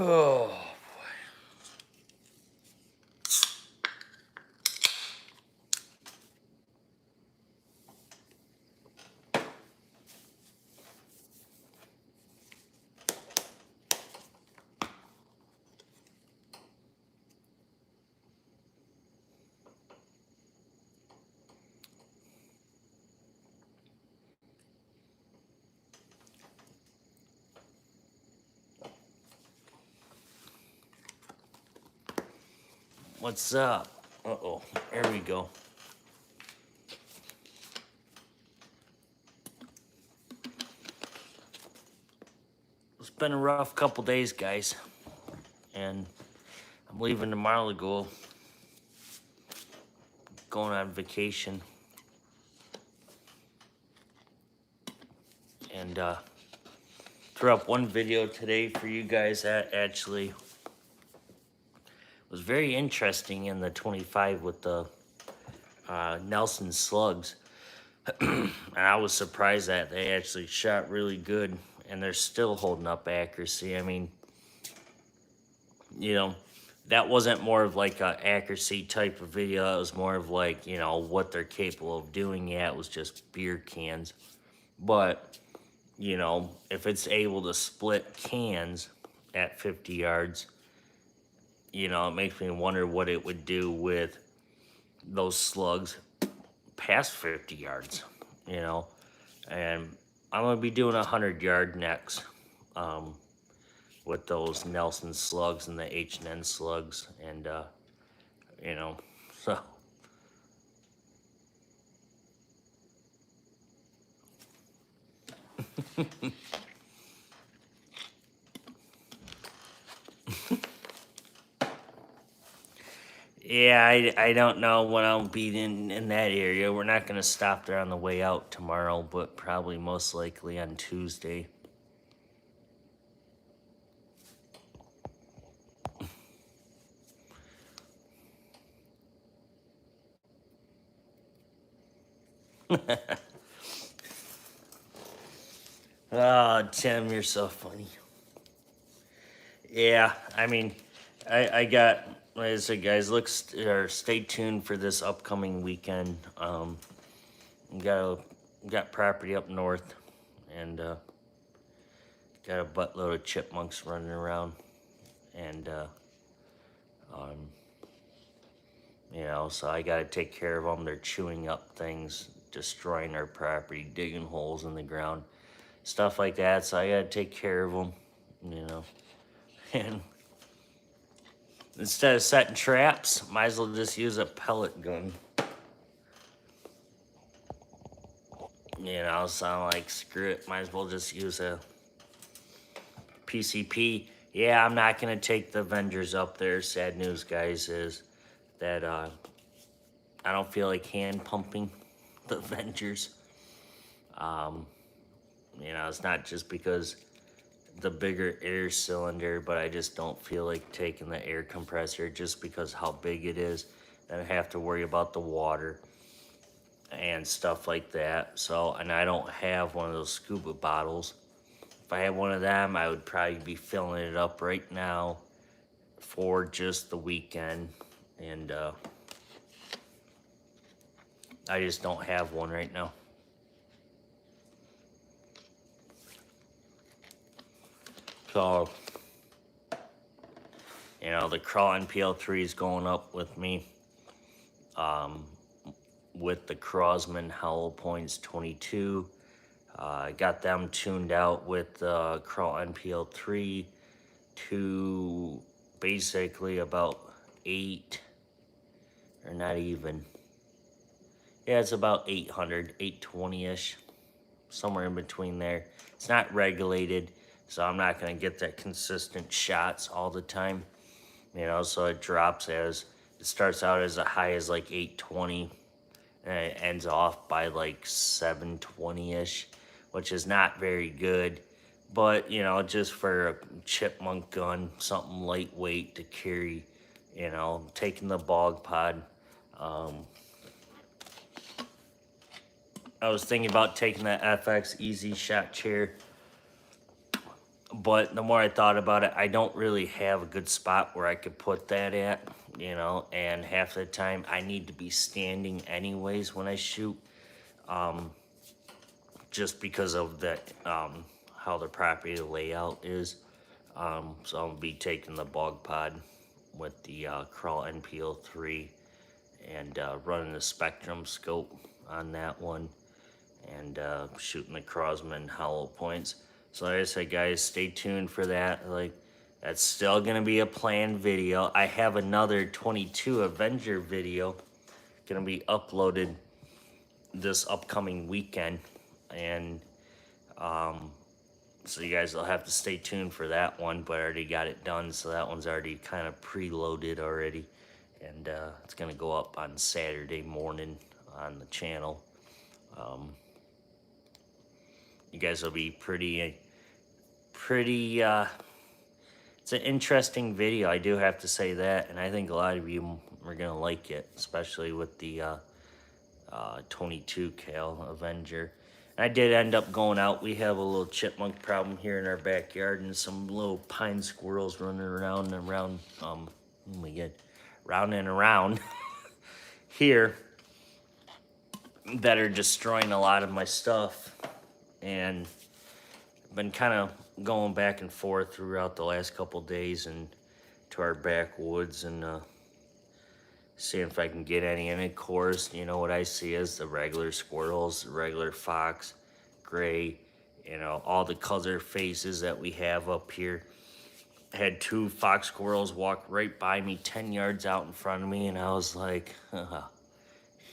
Oh. What's up? Uh-oh, there we go. It's been a rough couple days, guys. And I'm leaving tomorrow to going on vacation. And threw up one video today for you guys that actually was very interesting in the 25 with the Nelson slugs. And I was surprised that they actually shot really good, and they're still holding up accuracy. I mean, you know, that wasn't more of like a accuracy type of video. It was more of like, you know, what they're capable of doing. Yeah, it was just beer cans. But, you know, if it's able to split cans at 50 yards, you know, it makes me wonder what it would do with those slugs past 50 yards, you know. And I'm going to be doing 100-yard next with those Nelson slugs and the H&N slugs. And, you know, so... Yeah, I don't know when I'll be in that area. We're not going to stop there on the way out tomorrow, but probably most likely on Tuesday. Oh, Tim, you're so funny. Yeah, I mean, I got, like I said, guys, stay tuned for this upcoming weekend. Got property up north, and got a buttload of chipmunks running around, and you know, so I got to take care of them. They're chewing up things, destroying our property, digging holes in the ground, stuff like that. So I got to take care of them, you know. And instead of setting traps, might as well just use a pellet gun. You know, so I'm like, screw it. Might as well just use a PCP. Yeah, I'm not going to take the Avengers up there. Sad news, guys, is that I don't feel like hand pumping the Avengers. You know, it's not just because the bigger air cylinder, but I just don't feel like taking the air compressor just because how big it is. Then I have to worry about the water and stuff like that. So, and I don't have one of those scuba bottles. If I had one of them, I would probably be filling it up right now for just the weekend. And I just don't have one right now. So, you know, the Crawl NPL3 is going up with me. With the Crosman Hollow Points 22. I got them tuned out with the Crawl NPL3 to basically about 8, or not even. Yeah, it's about 800, 820-ish, somewhere in between there. It's not regulated, so I'm not going to get that consistent shots all the time. You know, so it drops as, it starts out as high as like 820, and it ends off by like 720-ish, which is not very good. But, you know, just for a chipmunk gun, something lightweight to carry, you know, taking the bog pod. I was thinking about taking that FX Easy Shot Chair But the more I thought about it, I don't really have a good spot where I could put that at, you know, and half the time I need to be standing anyways when I shoot, just because of the, how the property layout is. So I'll be taking the bog pod with the Crawl NPO3 and running the spectrum scope on that one, and shooting the Crosman hollow points. So like I said, guys, stay tuned for that. Like, that's still gonna be a planned video. I have another 22 Avenger video gonna be uploaded this upcoming weekend, and so you guys will have to stay tuned for that one. But I already got it done, so that one's already kind of preloaded already, and it's gonna go up on Saturday morning on the channel. You guys will be pretty, it's an interesting video, I do have to say that, and I think a lot of you are gonna like it, especially with the 22 cal Avenger. And I did end up going out. We have a little chipmunk problem here in our backyard, and some little pine squirrels running around and around, oh my god, round and around here, that are destroying a lot of my stuff. And been kind of going back and forth throughout the last couple days and to our backwoods, and seeing if I can get any. And of course, you know what I see is the regular squirrels, the regular fox, gray, you know, all the color phases that we have up here. I had 2 fox squirrels walk right by me 10 yards out in front of me, and I was like,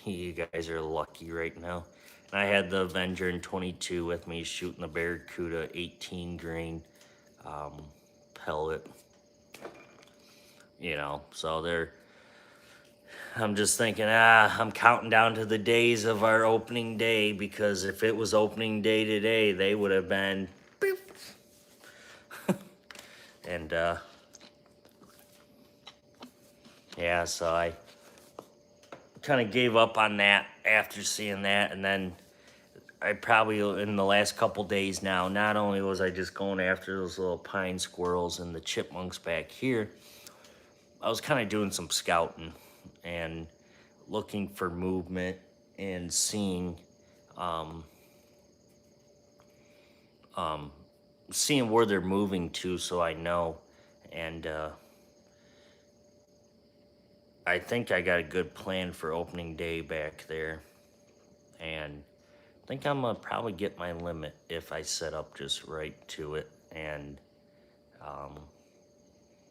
you guys are lucky right now. And I had the Avenger in 22 with me shooting the Barracuda 18 grain pellet. You know, so I'm just thinking, I'm counting down to the days of our opening day, because if it was opening day today, they would have been beep. And yeah, so I kind of gave up on that after seeing that. And then I probably, in the last couple days now, not only was I just going after those little pine squirrels and the chipmunks back here, I was kind of doing some scouting and looking for movement and seeing seeing where they're moving to, so I know. And I think I got a good plan for opening day back there, and I think I'm gonna probably get my limit if I set up just right to it. And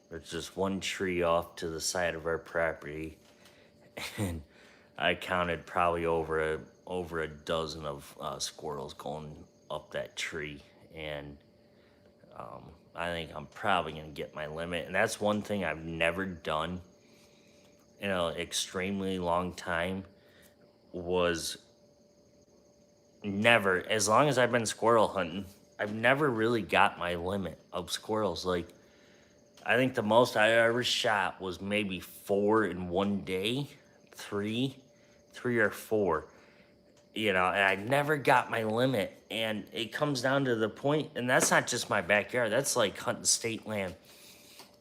there's just one tree off to the side of our property, and I counted probably over a dozen of squirrels going up that tree. And I think I'm probably gonna get my limit. And that's one thing I've never done in an extremely long time, was never, as long as I've been squirrel hunting, I've never really got my limit of squirrels. Like, I think the most I ever shot was maybe 4 in one day, three or 4, you know, and I never got my limit. And it comes down to the point, and that's not just my backyard, that's like hunting state land,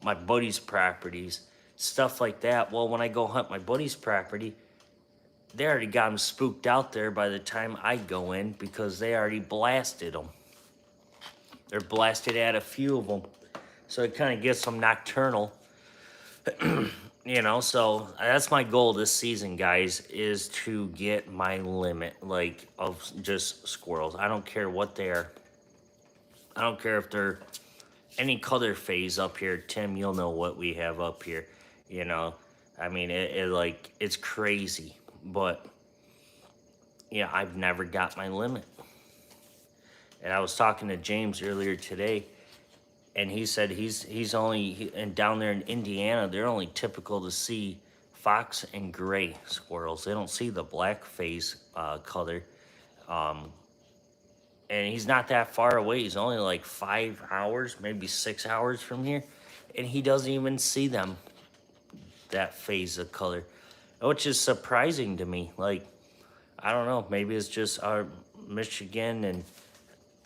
my buddies' properties, stuff like that. Well, when I go hunt my buddy's property, they already got them spooked out there by the time I go in, because they already blasted them. They're blasted at a few of them. So it kind of gets them nocturnal. You know, so that's my goal this season, guys, is to get my limit, like, of just squirrels. I don't care what they are. I don't care if they're any color phase up here. Tim, you'll know what we have up here. You know, I mean, it's crazy. But, yeah, I've never got my limit. And I was talking to James earlier today, and he said and down there in Indiana, they're only typical to see fox and gray squirrels. They don't see the black phase color. And he's not that far away. He's only like 5 hours, maybe 6 hours from here, and he doesn't even see them, that phase of color, which is surprising to me. Like, I don't know, maybe it's just our Michigan, and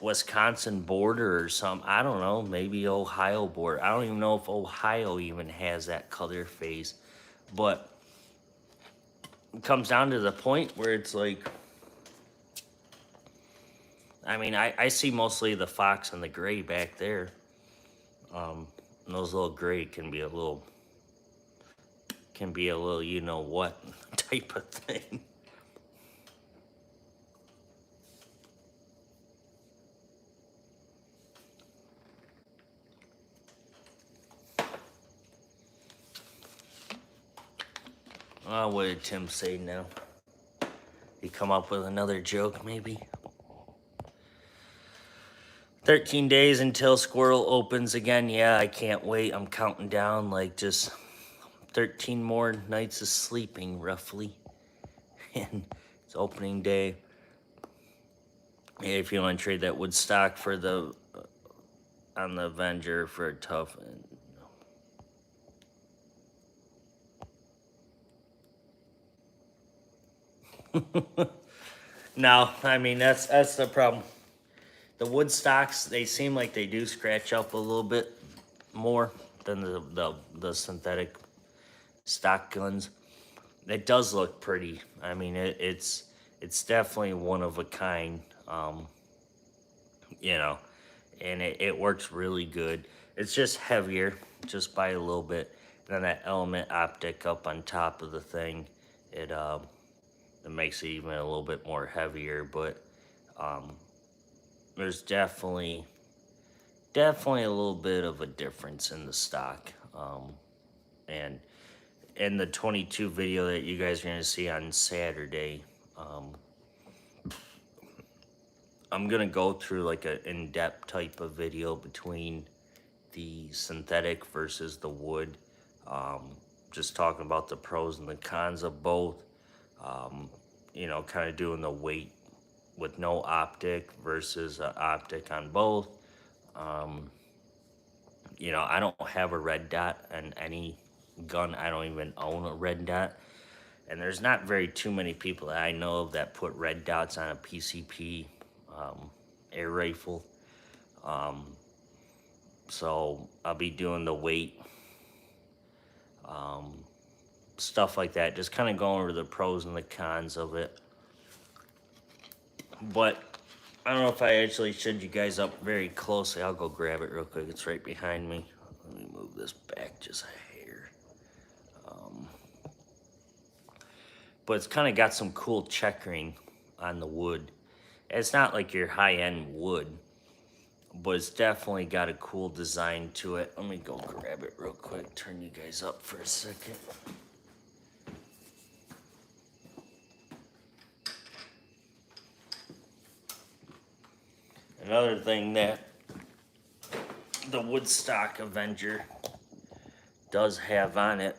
Wisconsin border or something. I don't know, maybe Ohio border. I don't even know if Ohio even has that color phase. But it comes down to the point where it's like, I mean, I see mostly the fox and the gray back there. And those little gray can be a little you know what type of thing. What did Tim say now? He come up with another joke, maybe? 13 days until squirrel opens again. Yeah, I can't wait. I'm counting down like just 13 more nights of sleeping, roughly. And it's opening day. If you want to trade that Woodstock for the on the Avenger for a tough. No, I mean that's the problem. The wood stocks, they seem like they do scratch up a little bit more than the synthetic stock guns. It does look pretty. I mean, it's definitely one of a kind. You know, and it works really good. It's just heavier, just by a little bit. And then that element optic up on top of the thing, it makes it even a little bit more heavier. But um, there's definitely a little bit of a difference in the stock. And in the 22 video that you guys are going to see on Saturday, I'm going to go through like an in-depth type of video between the synthetic versus the wood. Just talking about the pros and the cons of both. You know, kind of doing the weight with no optic versus optic on both. You know, I don't have a red dot on any gun. I don't even own a red dot. And there's not very too many people that I know of that put red dots on a PCP air rifle. So I'll be doing the weight, stuff like that. Just kind of going over the pros and the cons of it. But I don't know if I actually showed you guys up very closely. I'll go grab it real quick. It's right behind me. Let me move this back just a hair. But it's kind of got some cool checkering on the wood. It's not like your high-end wood, but it's definitely got a cool design to it. Let me go grab it real quick. Turn you guys up for a second. Another thing that the Woodstock Avenger does have on it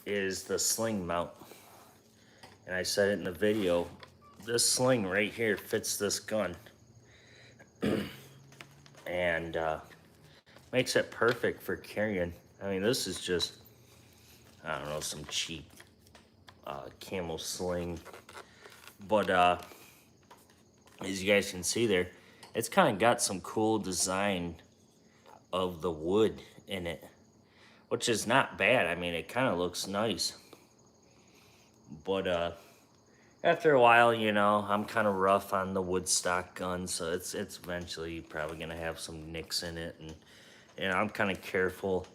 is the sling mount. And I said it in the video, this sling right here fits this gun. And makes it perfect for carrying. I mean, this is just, I don't know, some cheap camel sling. But as you guys can see there, it's kind of got some cool design of the wood in it, which is not bad. I mean, it kind of looks nice. But after a while, you know, I'm kind of rough on the Woodstock gun, so it's eventually probably gonna have some nicks in it, and I'm kind of careful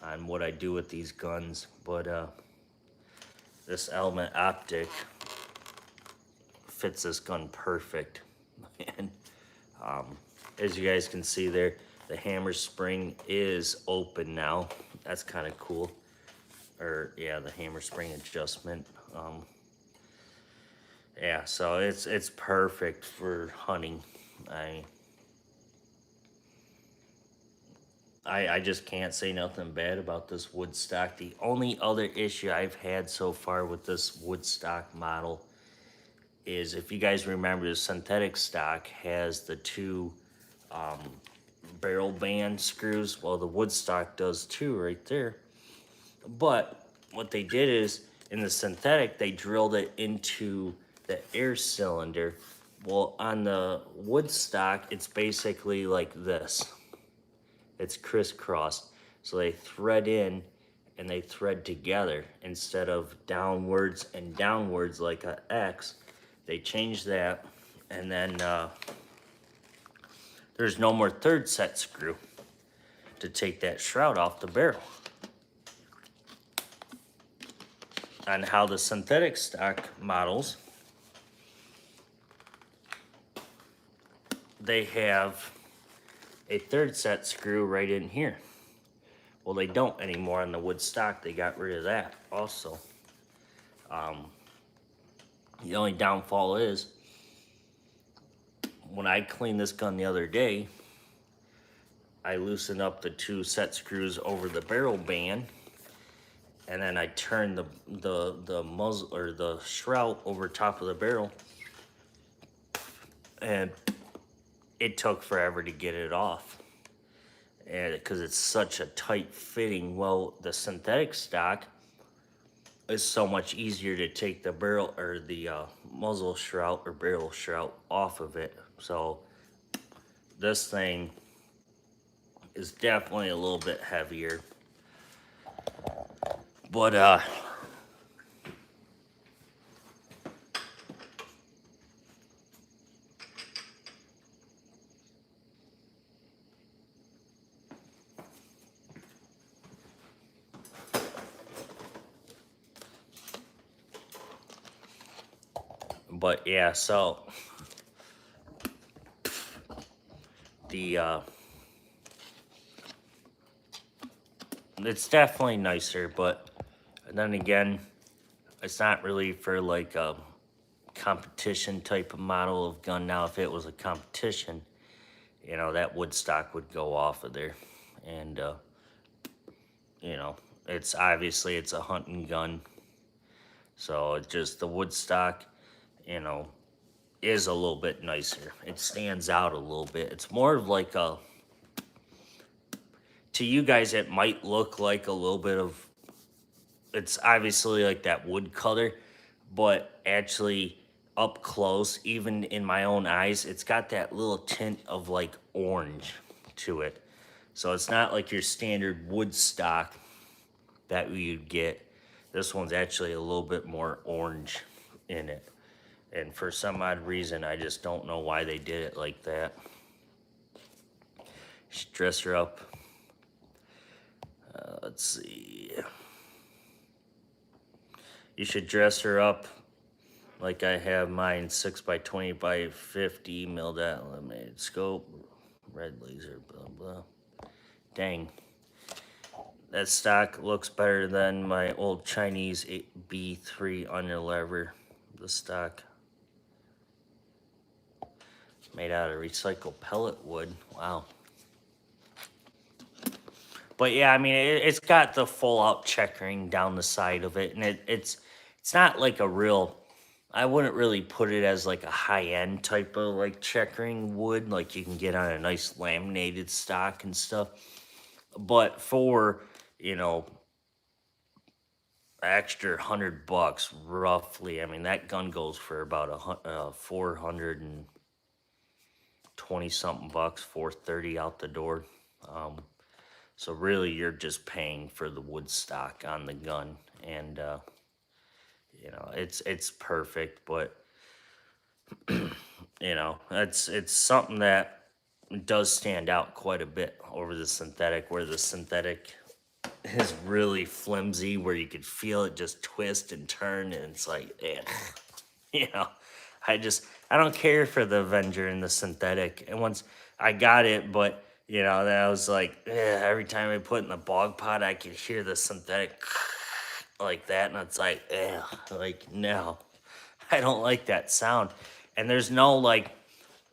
on what I do with these guns. But this element optic fits this gun perfect. And as you guys can see there, the hammer spring is open now. That's kind of cool. Or yeah, the hammer spring adjustment. Yeah, so it's perfect for hunting. I just can't say nothing bad about this Woodstock. The only other issue I've had so far with this Woodstock model is, if you guys remember, the synthetic stock has the two barrel band screws. Well, the Woodstock does too right there. But what they did is, in the synthetic, they drilled it into the air cylinder, Well, on the wood stock, it's basically like this. It's crisscrossed. So they thread in and they thread together instead of downwards and downwards like a X. They change that, and then there's no more third set screw to take that shroud off the barrel. On how the synthetic stock models, they have a third set screw right in here. Well, they don't anymore on the wood stock. They got rid of that also. The only downfall is when I cleaned this gun the other day, I loosened up the 2 set screws over the barrel band, and then I turned the muzzle or the shroud over top of the barrel, and it took forever to get it off, and because it's such a tight fitting. Well, the synthetic stock is so much easier to take the barrel or the muzzle shroud or barrel shroud off of it. So this thing is definitely a little bit heavier, but yeah, so the it's definitely nicer, but then again, it's not really for like a competition type of model of gun. Now, if it was a competition, you know, that wood stock would go off of there, and you know, it's obviously it's a hunting gun, so it's just the wood stock, you know, is a little bit nicer. It stands out a little bit. It's more of like a, to you guys, it might look like a little bit of, it's obviously like that wood color, but actually up close, even in my own eyes, it's got that little tint of like orange to it. So it's not like your standard wood stock that you'd get. This one's actually a little bit more orange in it. And for some odd reason, I just don't know why they did it like that. Should dress her up. Let's see. You should dress her up like I have mine, 6x20 by 50 milled out laminated scope, red laser, blah blah. Dang. That stock looks better than my old Chinese B3 underlever. The stock made out of recycled pellet wood. Wow. But yeah, I mean, it's got the full out checkering down the side of it, and it's not like a real. I wouldn't really put it as like a high end type of like checkering wood, like you can get on a nice laminated stock and stuff. But for, you know, extra $100 roughly. I mean, that gun goes for about 420 something bucks, 430 out the door. So really, you're just paying for the wood stock on the gun, and you know, it's perfect. But you know, it's something that does stand out quite a bit over the synthetic, where the synthetic is really flimsy, where you could feel it just twist and turn, and it's like, you know, I don't care for the Avenger and the synthetic. And once I got it, but you know, then I was like, every time I put it in the bog pot, I could hear the synthetic like that, and it's like, like, no, I don't like that sound. And there's no like,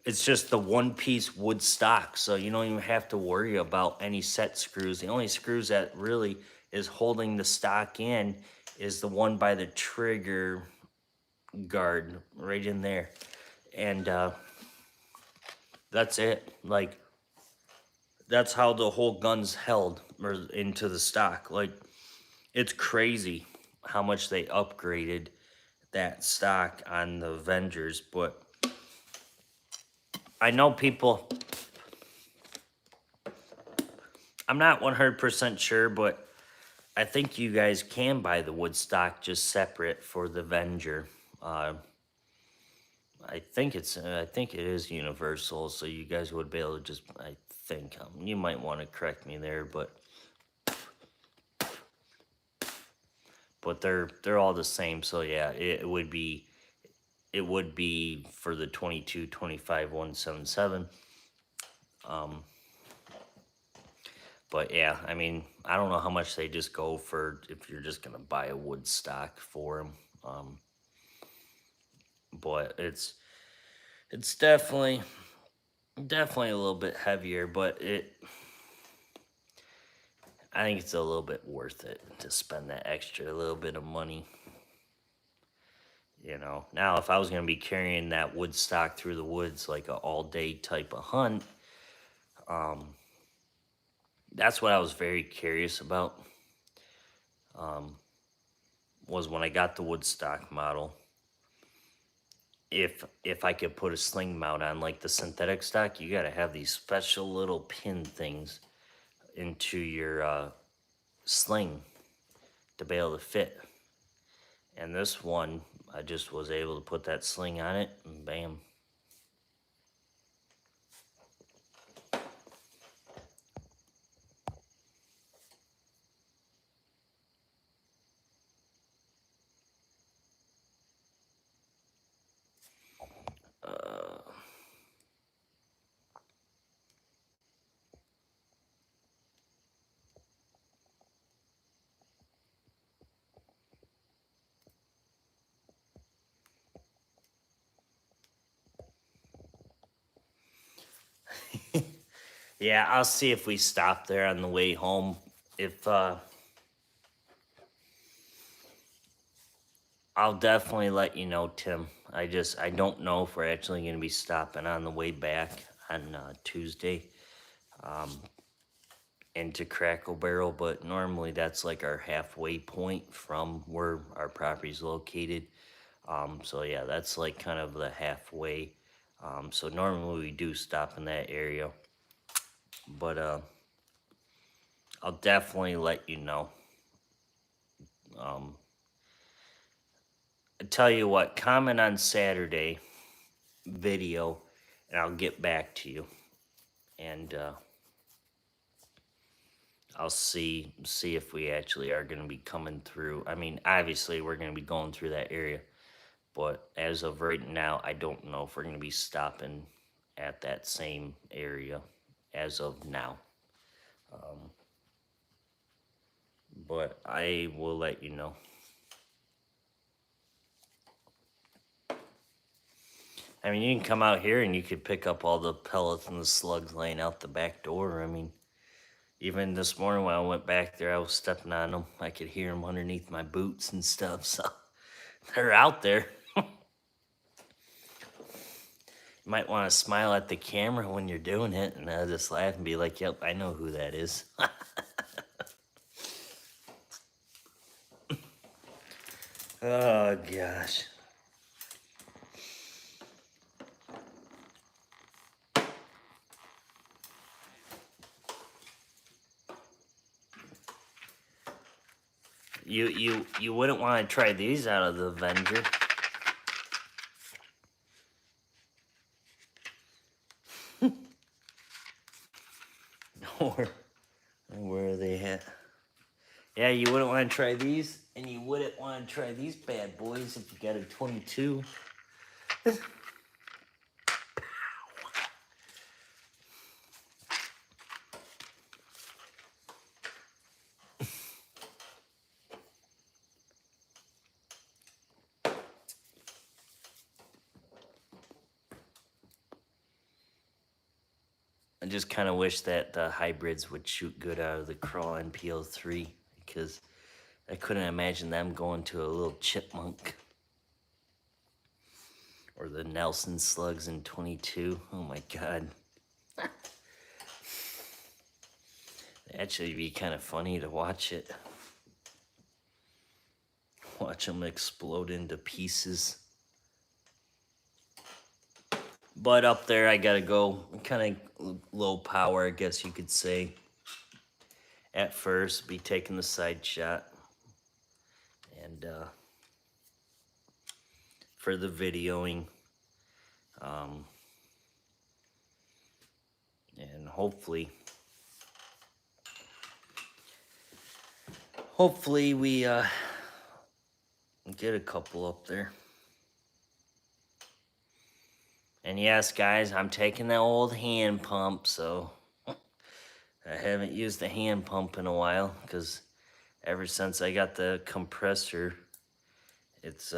it's just the one piece wood stock, so you don't even have to worry about any set screws. The only screws that really is holding the stock in is the one by the trigger guard right in there, and that's it. Like, that's how the whole gun's held or into the stock. Like, it's crazy how much they upgraded that stock on the Avengers, but I know people, I'm not 100% sure, but I think you guys can buy the wood stock just separate for the Venger. Uh, I think it is universal, so you guys would be able to just, I think, you might want to correct me there, but they're all the same, so yeah, it would be for the 22, 25, 177. But yeah, I mean, I don't know how much they just go for if you're just gonna buy a wood stock for them. But it's definitely a little bit heavier, but I think it's a little bit worth it to spend that extra little bit of money. You know, now if I was gonna be carrying that wood stock through the woods like a all day type of hunt, that's what I was very curious about. Was when I got the wood stock model, if I could put a sling mount on like the synthetic stock, you got to have these special little pin things into your sling to be able to fit. And this one, I just was able to put that sling on it, and bam. Yeah, I'll see if we stop there on the way home. If I'll definitely let you know, Tim. I don't know if we're actually going to be stopping on the way back on Tuesday into Crackle Barrel, but normally that's like our halfway point from where our property's located. So yeah, that's like kind of the halfway. So normally we do stop in that area, but I'll definitely let you know. I tell you what, comment on Saturday video, and I'll get back to you, and I'll see if we actually are going to be coming through. I mean, obviously we're going to be going through that area, but as of right now, I don't know if we're going to be stopping at that same area as of now. But I will let you know. I mean, you can come out here and you could pick up all the pellets and the slugs laying out the back door. I mean, even this morning when I went back there, I was stepping on them. I could hear them underneath my boots and stuff, so they're out there. You might want to smile at the camera when you're doing it, and I'll just laugh and be like, yep, I know who that is. Oh, gosh. You wouldn't want to try these out of the Avenger. Where are they at? Yeah, you wouldn't want to try these, and you wouldn't want to try these bad boys if you got a 22. I just kind of wish that the hybrids would shoot good out of the Craw NPO3, because I couldn't imagine them going to a little chipmunk. Or the Nelson slugs in 22. Oh my god. It'd actually be kind of funny to watch it. Watch them explode into pieces. But up there, I gotta go kind of low power, I guess you could say. At first, be taking the side shot. And for the videoing. Um, and hopefully we get a couple up there. And yes, guys, I'm taking the old hand pump, so I haven't used the hand pump in a while because ever since I got the compressor, it's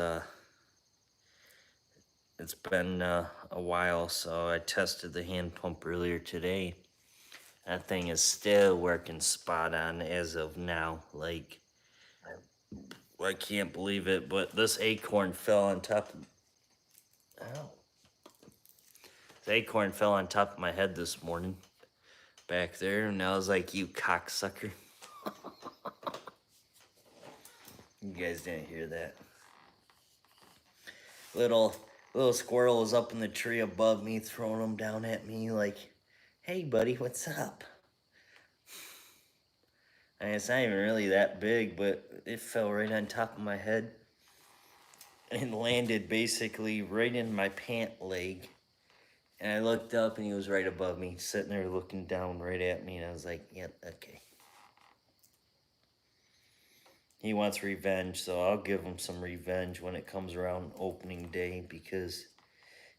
been a while. So I tested the hand pump earlier today. That thing is still working spot on as of now. Like, I can't believe it, but this acorn fell on top of... Ow. The acorn fell on top of my head this morning, back there, and I was like, you cocksucker. You guys didn't hear that. Little squirrel was up in the tree above me, throwing them down at me like, hey buddy, what's up? I mean, it's not even really that big, but it fell right on top of my head and landed basically right in my pant leg. And I looked up and he was right above me, sitting there looking down right at me, and I was like, yep, okay. He wants revenge, so I'll give him some revenge when it comes around opening day, because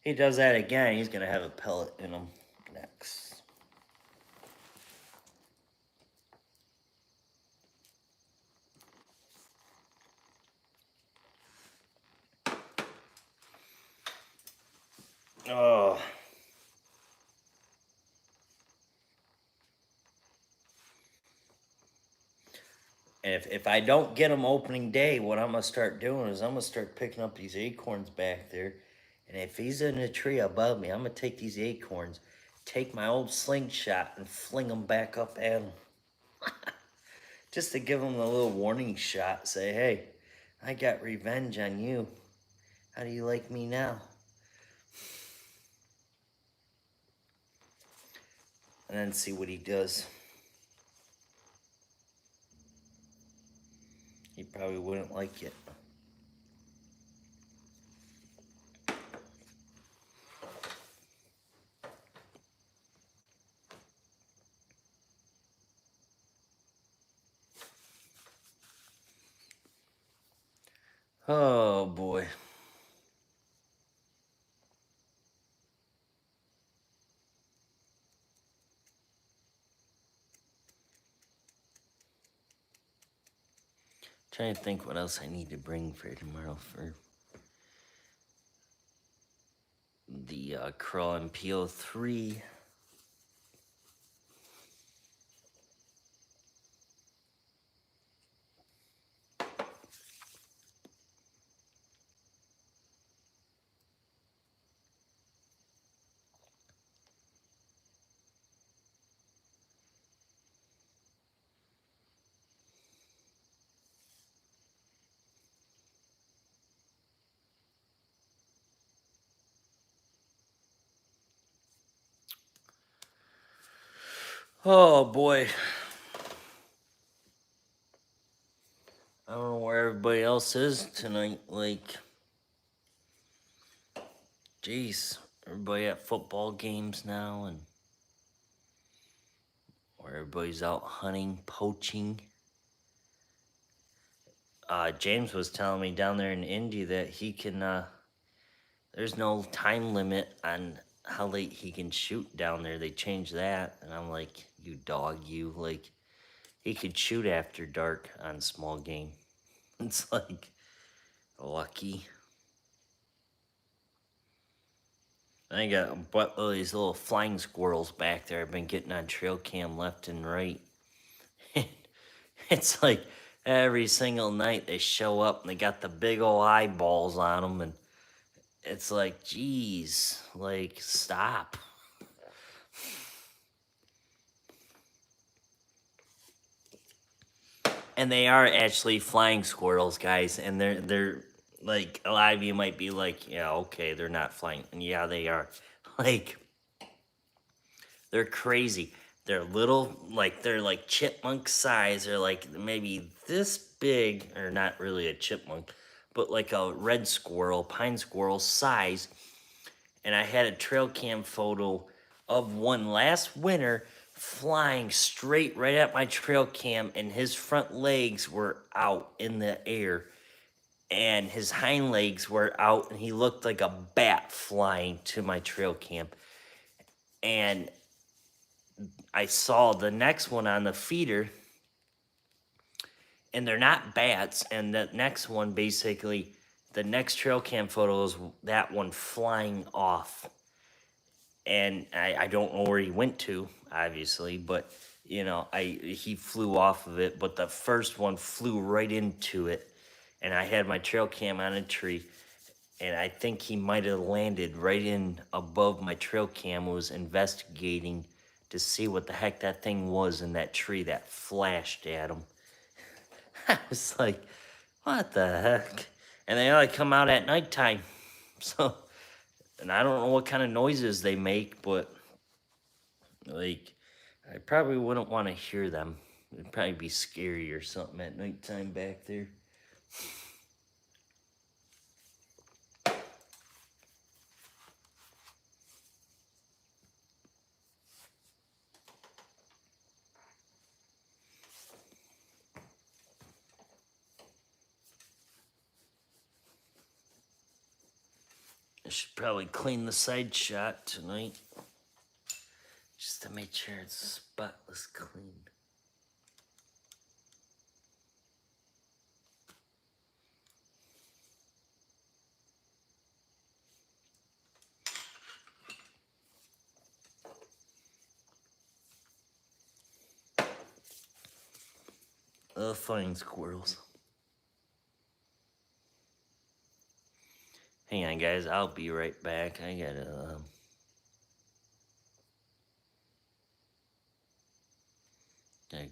he does that again, he's gonna have a pellet in him next. Oh. And if I don't get them opening day, what I'm going to start doing is I'm going to start picking up these acorns back there. And if he's in a tree above me, I'm going to take these acorns, take my old slingshot, and fling them back up at him. Just to give him a little warning shot. Say, hey, I got revenge on you. How do you like me now? And then see what he does. He probably wouldn't like it. Oh boy. Trying to think what else I need to bring for tomorrow for the Crawl and Peel 3. Oh boy. I don't know where everybody else is tonight. Like, jeez, everybody at football games now, and where everybody's out hunting, poaching. James was telling me down there in Indy that he can, there's no time limit on how late he can shoot down there. They changed that, and I'm like, you dog, you. Like, he could shoot after dark on small game. It's like, lucky. I got these little flying squirrels back there. I've been getting on trail cam left and right. It's like every single night they show up and they got the big old eyeballs on them, and it's like, geez, like, stop. And they are actually flying squirrels, guys, and they're like, a lot of you might be like, yeah, okay, they're not flying, and yeah, they are. Like, they're crazy. They're little, like, they're like chipmunk size. They're like maybe this big, or not really a chipmunk, but like a red squirrel, pine squirrel size. And I had a trail cam photo of one last winter flying straight right at my trail cam, and his front legs were out in the air, and his hind legs were out, and he looked like a bat flying to my trail cam. And I saw the next one on the feeder, and they're not bats. And the next one, basically, the next trail cam photo is that one flying off. And I don't know where he went to, obviously, but he flew off of it. But the first one flew right into it, and I had my trail cam on a tree, and I think he might have landed right in above my trail cam. Was investigating to see what the heck that thing was in that tree that flashed at him. I was like, what the heck? And they only come out at nighttime. So, and I don't know what kind of noises they make, but like, I probably wouldn't want to hear them. It'd probably be scary or something at nighttime back there. I should probably clean the side shot tonight, just to make sure it's spotless clean. Flying squirrels. Hang on, guys. I'll be right back. I gotta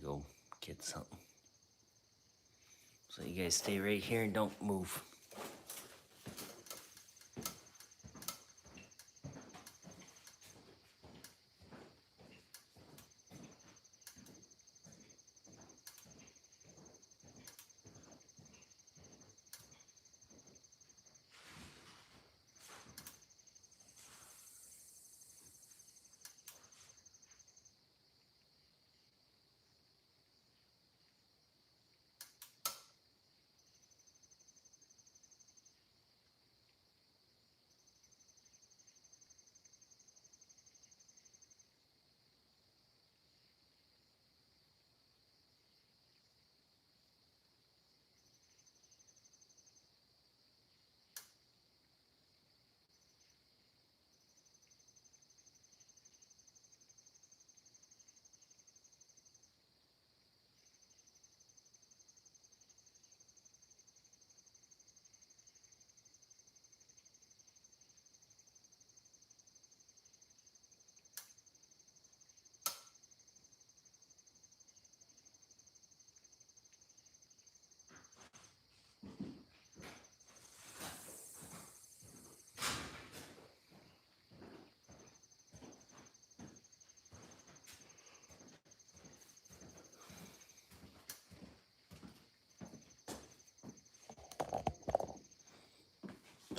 go get something. So you guys stay right here and don't move.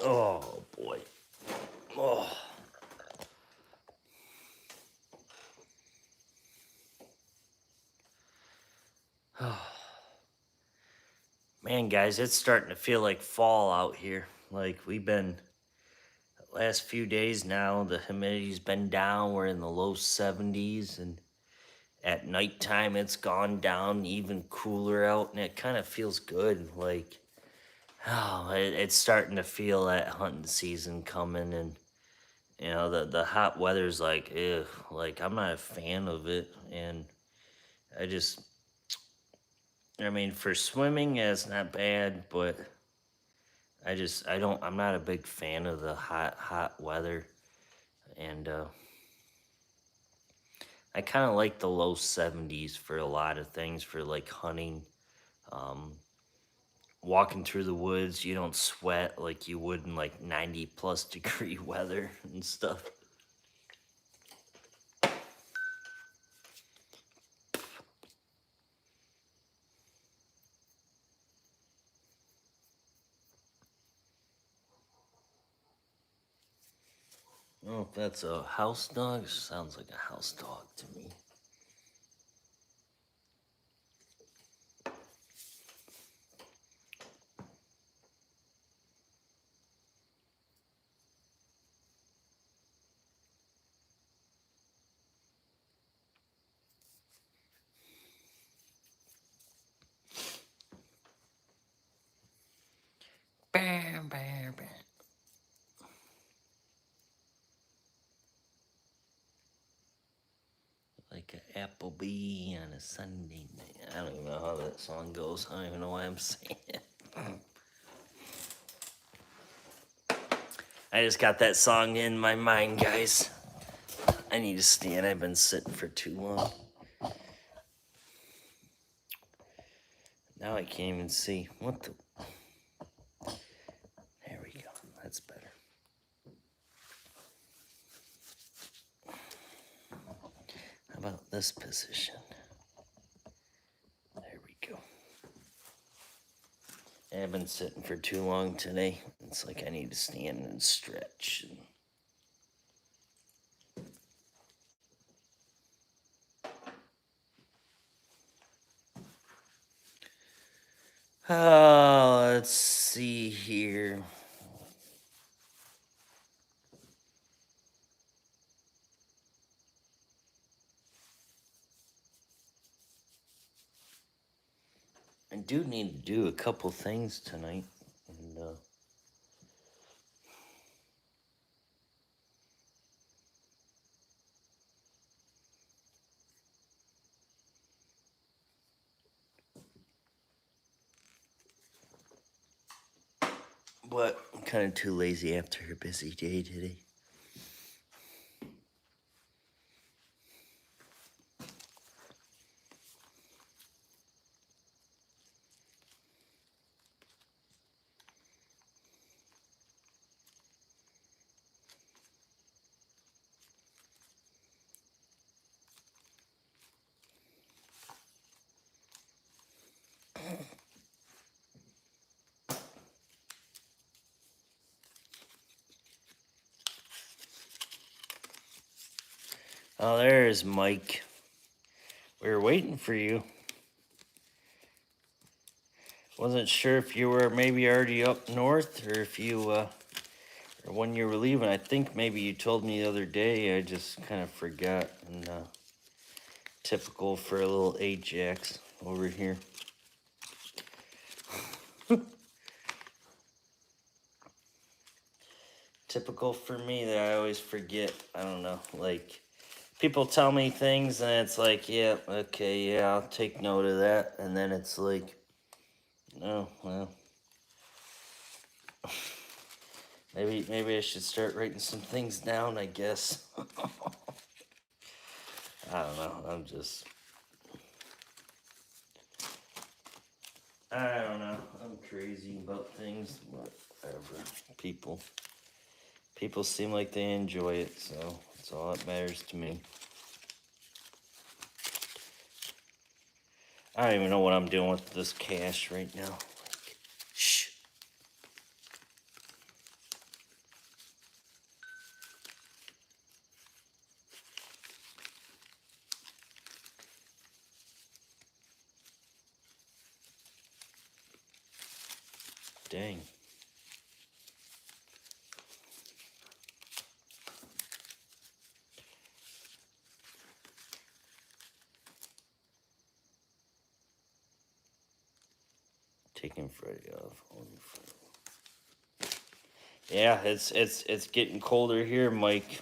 Oh boy. Oh. Man, guys, it's starting to feel like fall out here. Like, we've been, the last few days now, the humidity's been down. We're in the low 70s, and at nighttime it's gone down even cooler out, and it kind of feels good. Like, it's starting to feel that hunting season coming, and the hot weather's like, ugh, like, I'm not a fan of it. And I just, I mean, for swimming, yeah, it's not bad, but I'm not a big fan of the hot weather. And I kind of like the low 70s for a lot of things, for like hunting, um, walking through the woods. You don't sweat like you would in like 90 plus degree weather and stuff. Oh, if that's a house dog, sounds like a house dog to me. Bam, bam, bam. Like an Applebee on a Sunday night. I don't even know how that song goes. I don't even know why I'm saying it. I just got that song in my mind, guys. I need to stand. I've been sitting for too long. Now I can't even see. What the? There we go. That's better. How about this position? There we go. I've been sitting for too long today. It's like I need to stand and stretch. Oh, let's see here. I do need to do a couple things tonight. And, but I'm kind of too lazy after a busy day today. Oh, there's Mike. We were waiting for you. Wasn't sure if you were maybe already up north or if you, or when you were leaving. I think maybe you told me the other day. I just kind of forgot. And typical for a little AGEX over here. Typical for me that I always forget. I don't know, like people tell me things and it's like, yeah, okay, yeah, I'll take note of that. And then it's like, oh, well, maybe I should start writing some things down, I guess. I don't know. I don't know. I'm crazy about things, but whatever. People seem like they enjoy it, so that's all that matters to me. I don't even know what I'm doing with this cash right now. Shh. Dang. Taking Friday off. Only Friday. Yeah, it's getting colder here, Mike.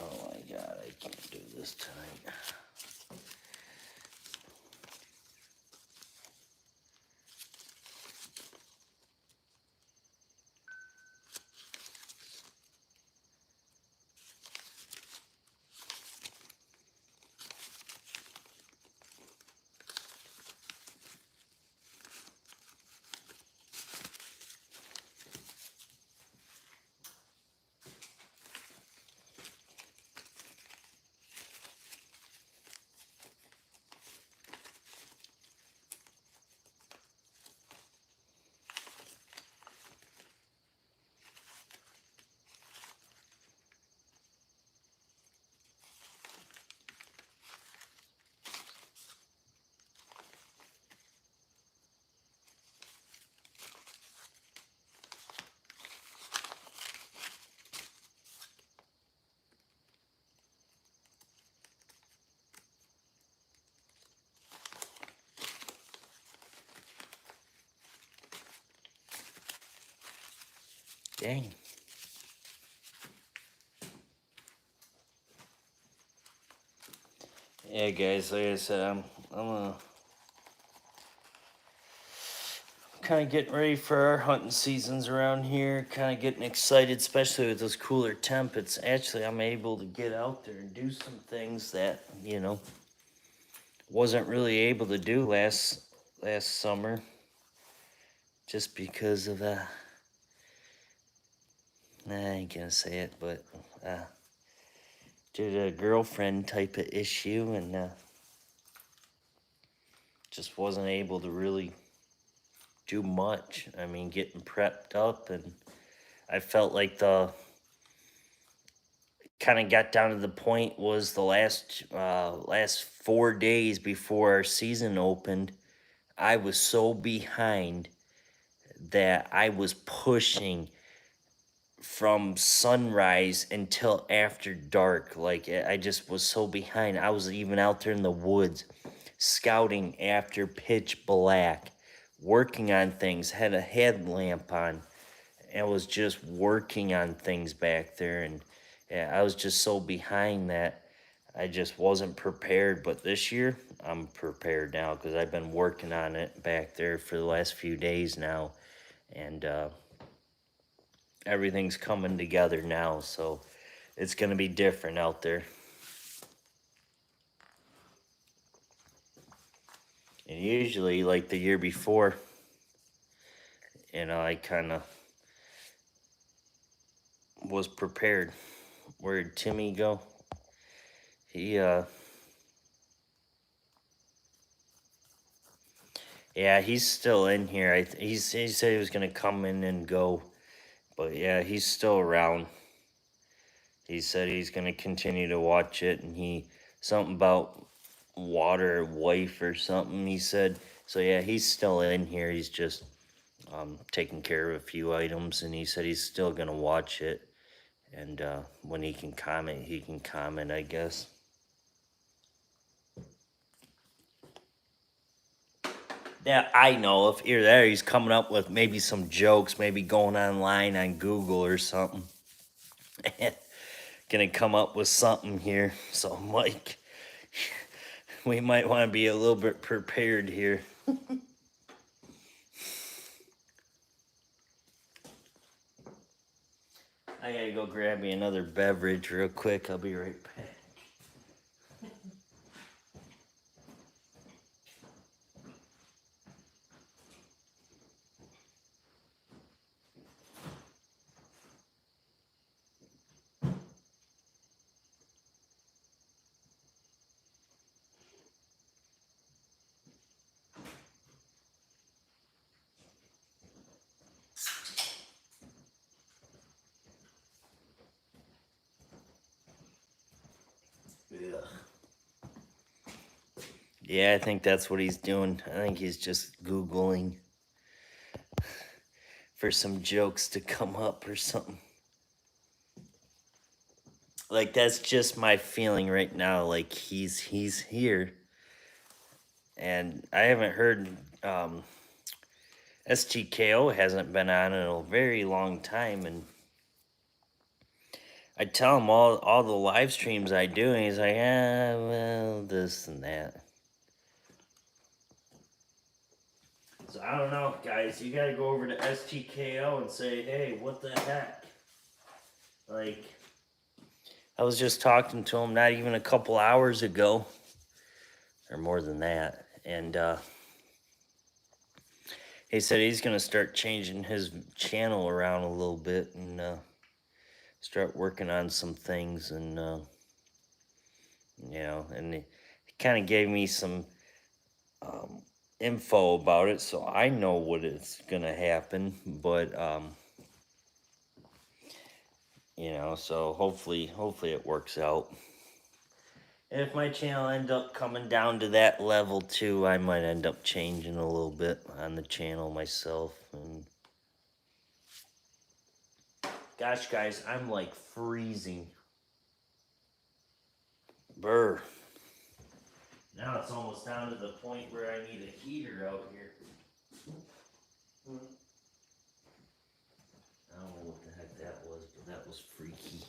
Oh my God, I can't do this tonight. Dang. Yeah, guys, like I said, I'm kind of getting ready for our hunting seasons around here. Kind of getting excited, especially with this cooler temp. It's actually I'm able to get out there and do some things that wasn't really able to do last summer, just because of I ain't gonna say it, but due to a girlfriend type of issue, and just wasn't able to really do much. I mean, getting prepped up, and I felt like the kind of got down to the point was the last 4 days before our season opened. I was so behind that I was pushing from sunrise until after dark. Like, I just was so behind. I was even out there in the woods scouting after pitch black, working on things, had a headlamp on, and was just working on things back there. And yeah, I was just so behind that I just wasn't prepared. But this year, I'm prepared now because I've been working on it back there for the last few days now. And everything's coming together now. So it's going to be different out there. And usually, like the year before, I kind of was prepared. Where'd Timmy go? Yeah, he's still in here. He said he was gonna come in and go, but yeah, he's still around. He said he's gonna continue to watch it, and something about water wife or something. He said so. Yeah, he's still in here. He's just taking care of a few items, and he said he's still gonna watch it. And when he can comment, I guess. Yeah, I know. If you're there, he's coming up with maybe some jokes, maybe going online on Google or something. Gonna come up with something here. So, Mike, we might want to be a little bit prepared here. I gotta go grab me another beverage real quick. I'll be right back. Yeah, I think that's what he's doing. I think he's just Googling for some jokes to come up or something. Like, that's just my feeling right now. Like, he's here. And I haven't heard STKO hasn't been on in a very long time, and I tell him all the live streams I do, and he's like, well, this and that. So I don't know, guys. You gotta go over to STKO and say, hey, what the heck? Like, I was just talking to him not even a couple hours ago, or more than that, and he said he's gonna start changing his channel around a little bit and start working on some things, and and he kind of gave me some info about it, so I know what is gonna happen. But so hopefully it works out. And if my channel end up coming down to that level too, I might end up changing a little bit on the channel myself. And gosh, guys, I'm like freezing. Brr. Now it's almost down to the point where I need a heater out here. I don't know what the heck was freaky.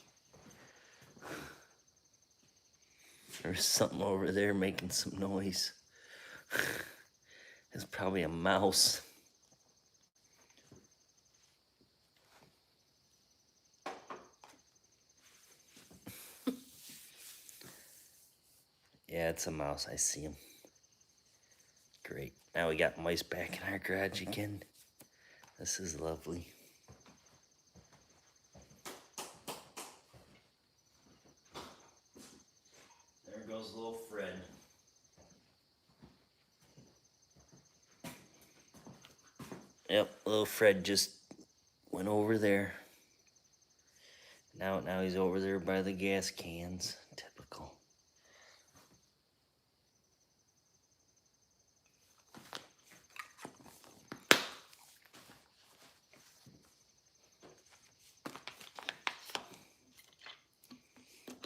There's something over there making some noise. It's probably a mouse. Yeah, it's a mouse. I see him. Great. Now we got mice back in our garage again. This is lovely. There goes little Fred. Yep, little Fred just went over there. Now he's over there by the gas cans. Typical.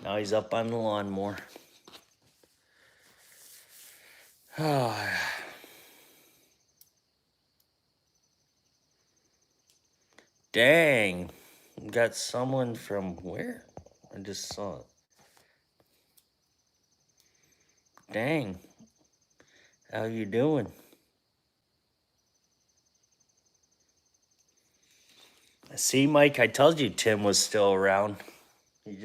Now he's up on the lawnmower. Oh. Dang. Got someone from where? I just saw it. Dang. How you doing? See, Mike, I told you Tim was still around. He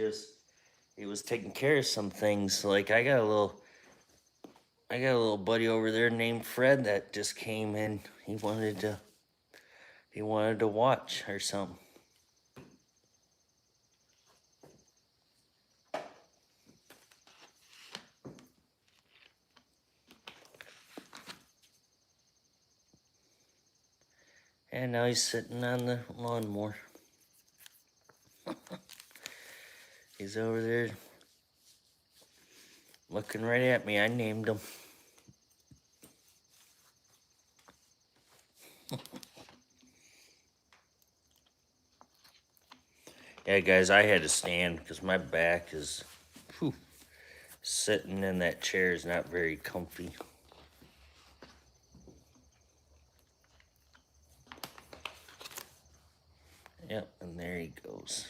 was taking care of some things. Like I got a little buddy over there named Fred that just came in. He wanted to watch or something. And now he's sitting on the lawnmower. He's over there looking right at me. I named him. Yeah, guys, I had to stand because my back is... Whew, sitting in that chair is not very comfy. Yep, and there he goes.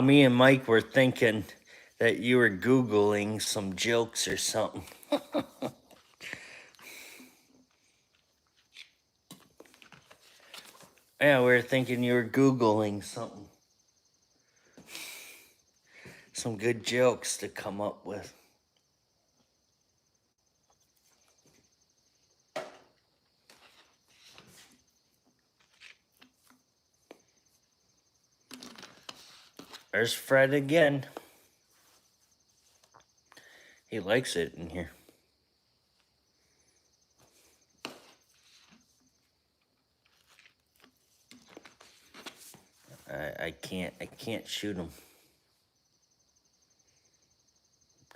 Me and Mike were thinking that you were Googling some jokes or something. Yeah, we were thinking you were Googling something. Some good jokes to come up with. There's Fred again. He likes it in here. I can't shoot him.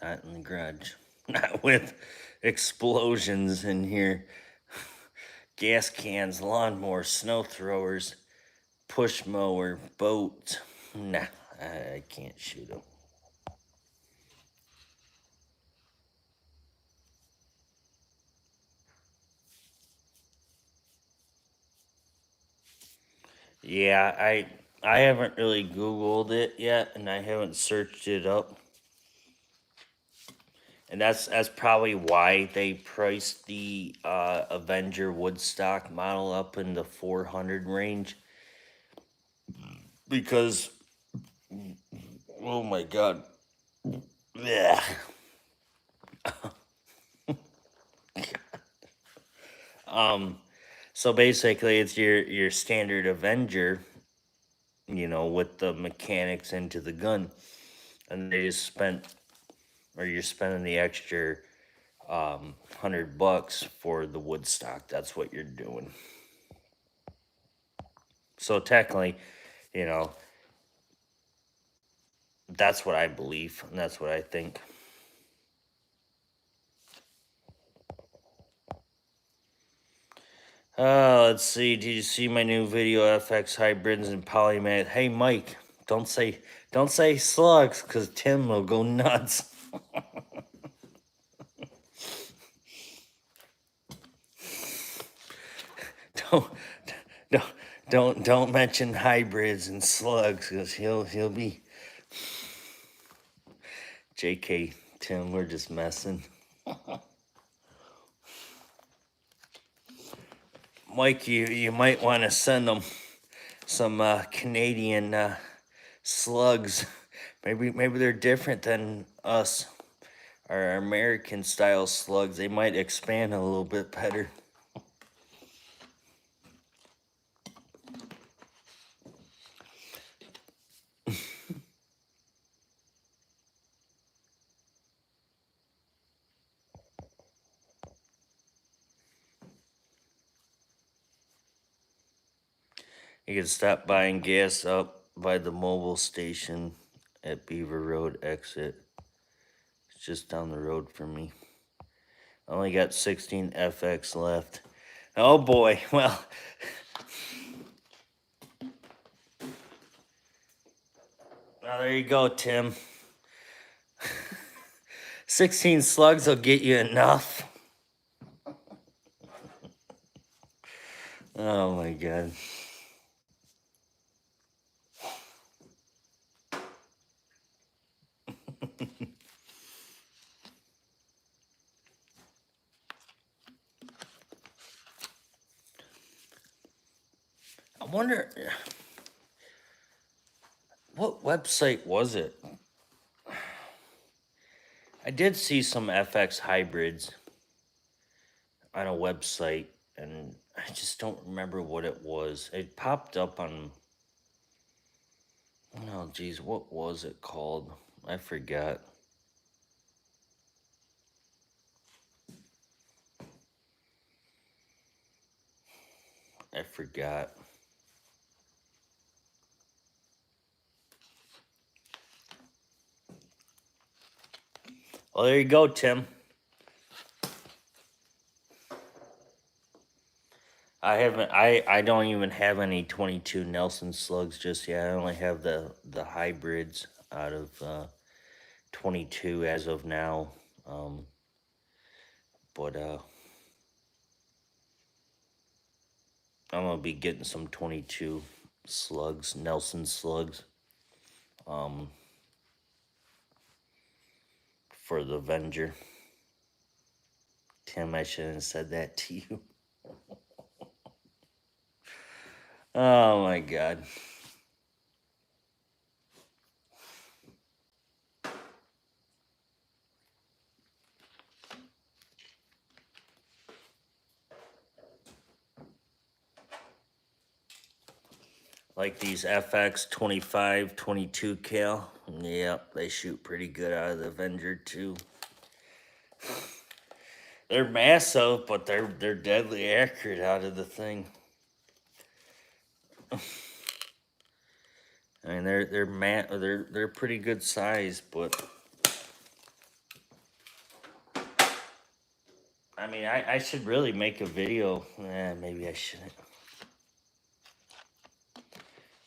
Not in the garage. Not with explosions in here. Gas cans, lawnmowers, snow throwers, push mower, boat. Nah, I can't shoot him. Yeah, I haven't really Googled it yet, and I haven't searched it up. And that's probably why they priced the Avenger Woodstock model up in the 400 range. Because, oh my God. Yeah. So basically it's your standard Avenger, you know, with the mechanics into the gun. And they just you're spending the extra $100 for the Woodstock. That's what you're doing. So technically, you know, that's what I believe, and that's what I think. Let's see. Did you see my new video, FX hybrids and polymath? Hey, Mike, don't say slugs, cause Tim will go nuts. don't don't mention hybrids and slugs, because he'll be. JK, Tim, we're just messing. Mike, you might want to send them some Canadian slugs. Maybe they're different than us, our American style slugs. They might expand a little bit better. You can stop buying gas up by the mobile station at Beaver Road exit. It's just down the road from me. I only got 16 FX left. Oh boy, well. Well, there you go, Tim. 16 slugs will get you enough. Oh my god. I wonder, what website was it? I did see some FX hybrids on a website, and I just don't remember what it was. It popped up on, oh geez, what was it called? I forgot. I forgot. Well, there you go, Tim. I don't even have any 22 Nelson slugs just yet. I only have the hybrids out of 22 as of now. But I'm gonna be getting some 22 slugs, Nelson slugs, for the Avenger. Tim, I shouldn't have said that to you. Oh my god. Like these FX 25, 22 cal. Yep, they shoot pretty good out of the Avenger too. They're massive, but they're deadly accurate out of the thing. I mean, they're pretty good size, but I mean, I should really make a video. Maybe I shouldn't.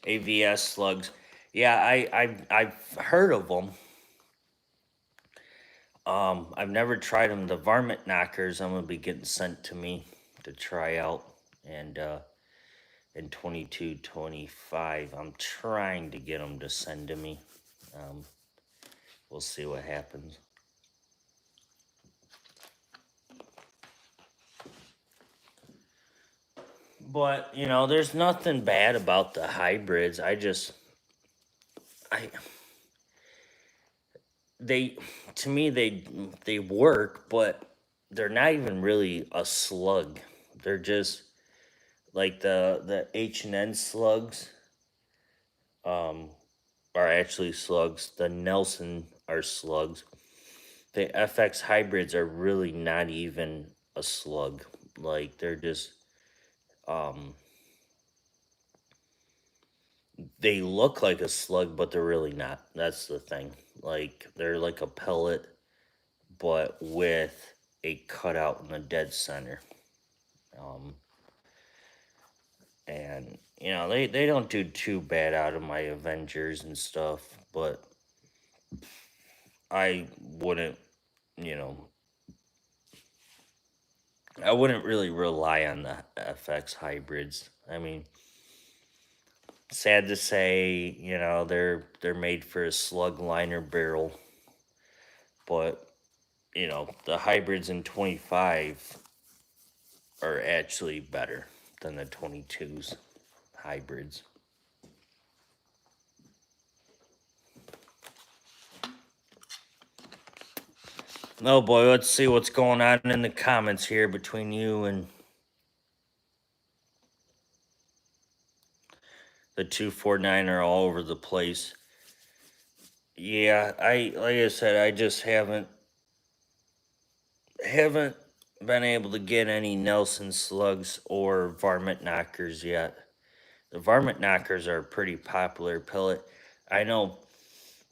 AVS slugs. Yeah, I've heard of them. I've never tried them. The varmint knockers, I'm gonna be getting sent to me to try out, and in 22, 25, I'm trying to get them to send to me. We'll see what happens. But you know, there's nothing bad about the hybrids. I they to me they work, but they're not even really a slug. They're just like the H&N slugs are actually slugs. The Nelson are slugs. The FX hybrids are really not even a slug. Like they're just um they look like a slug, but they're really not. That's the thing. Like they're like a pellet, but with a cutout in the dead center. Um, and you know they don't do too bad out of my Avengers and stuff, but I wouldn't, you know, I wouldn't really rely on the FX hybrids. I mean, sad to say, they're made for a slug liner barrel, but the hybrids in 25 are actually better than the 22s hybrids. Oh boy, let's see what's going on in the comments here between you and the 249 are all over the place. Yeah, like I said, I just haven't been able to get any Nelson slugs or varmint knockers yet. The varmint knockers are a pretty popular pellet. I know,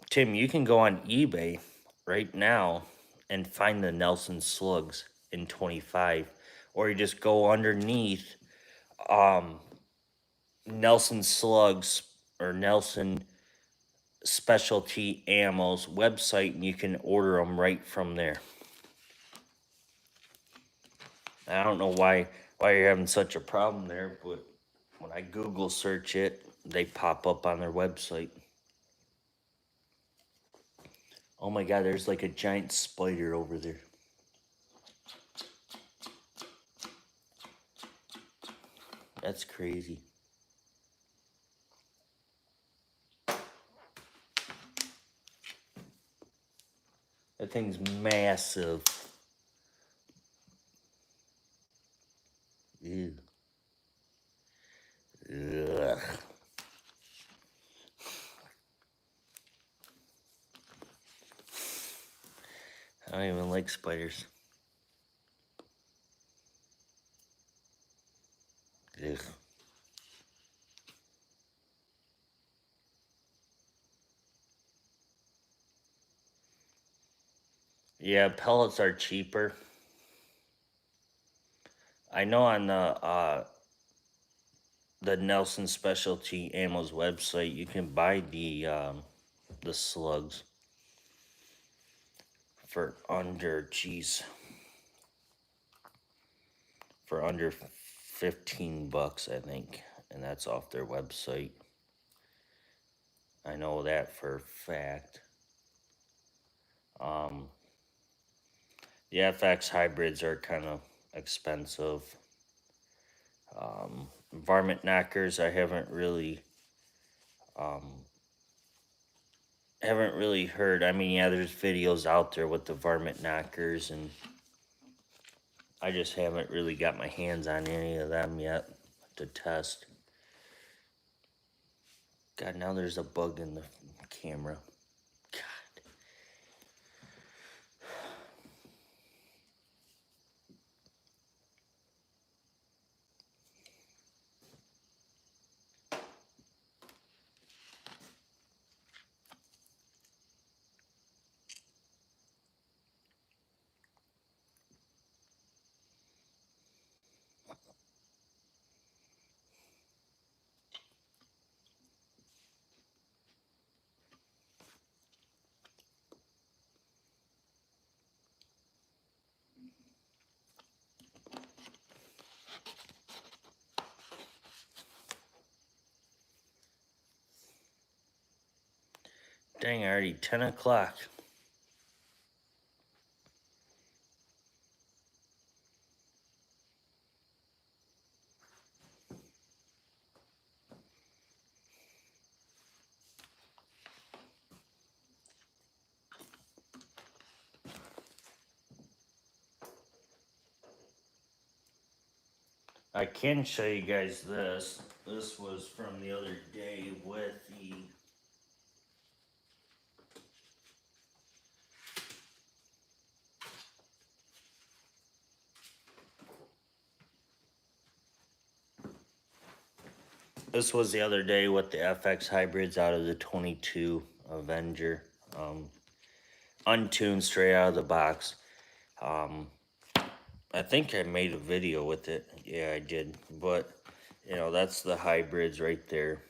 Tim, you can go on eBay right now and find the Nelson slugs in 25, or you just go underneath um, Nelson slugs or Nelson specialty ammo's website, and you can order them right from there. I don't know why you're having such a problem there, but when I Google search it, they pop up on their website. Oh my god, there's like a giant spider over there. That's crazy. That thing's massive. Ew. Ugh. I don't even like spiders. Ugh. Yeah, pellets are cheaper. I know on the Nelson Specialty Ammo's website, you can buy the slugs for under, for under 15 bucks, I think, and that's off their website. I know that for a fact. Um, the FX hybrids are kind of expensive. Varmint knockers, I um, haven't really heard. I mean, yeah, there's videos out there with the varmint knockers, and I just haven't really got my hands on any of them yet to test. God, now there's a bug in the camera. God. Dang, already 10 o'clock. I can show you guys this. This was from the other day with the This was the other day with the FX hybrids out of the 22 Avenger. Untuned straight out of the box. I think I made a video with it. Yeah, I did. But, that's the hybrids right there.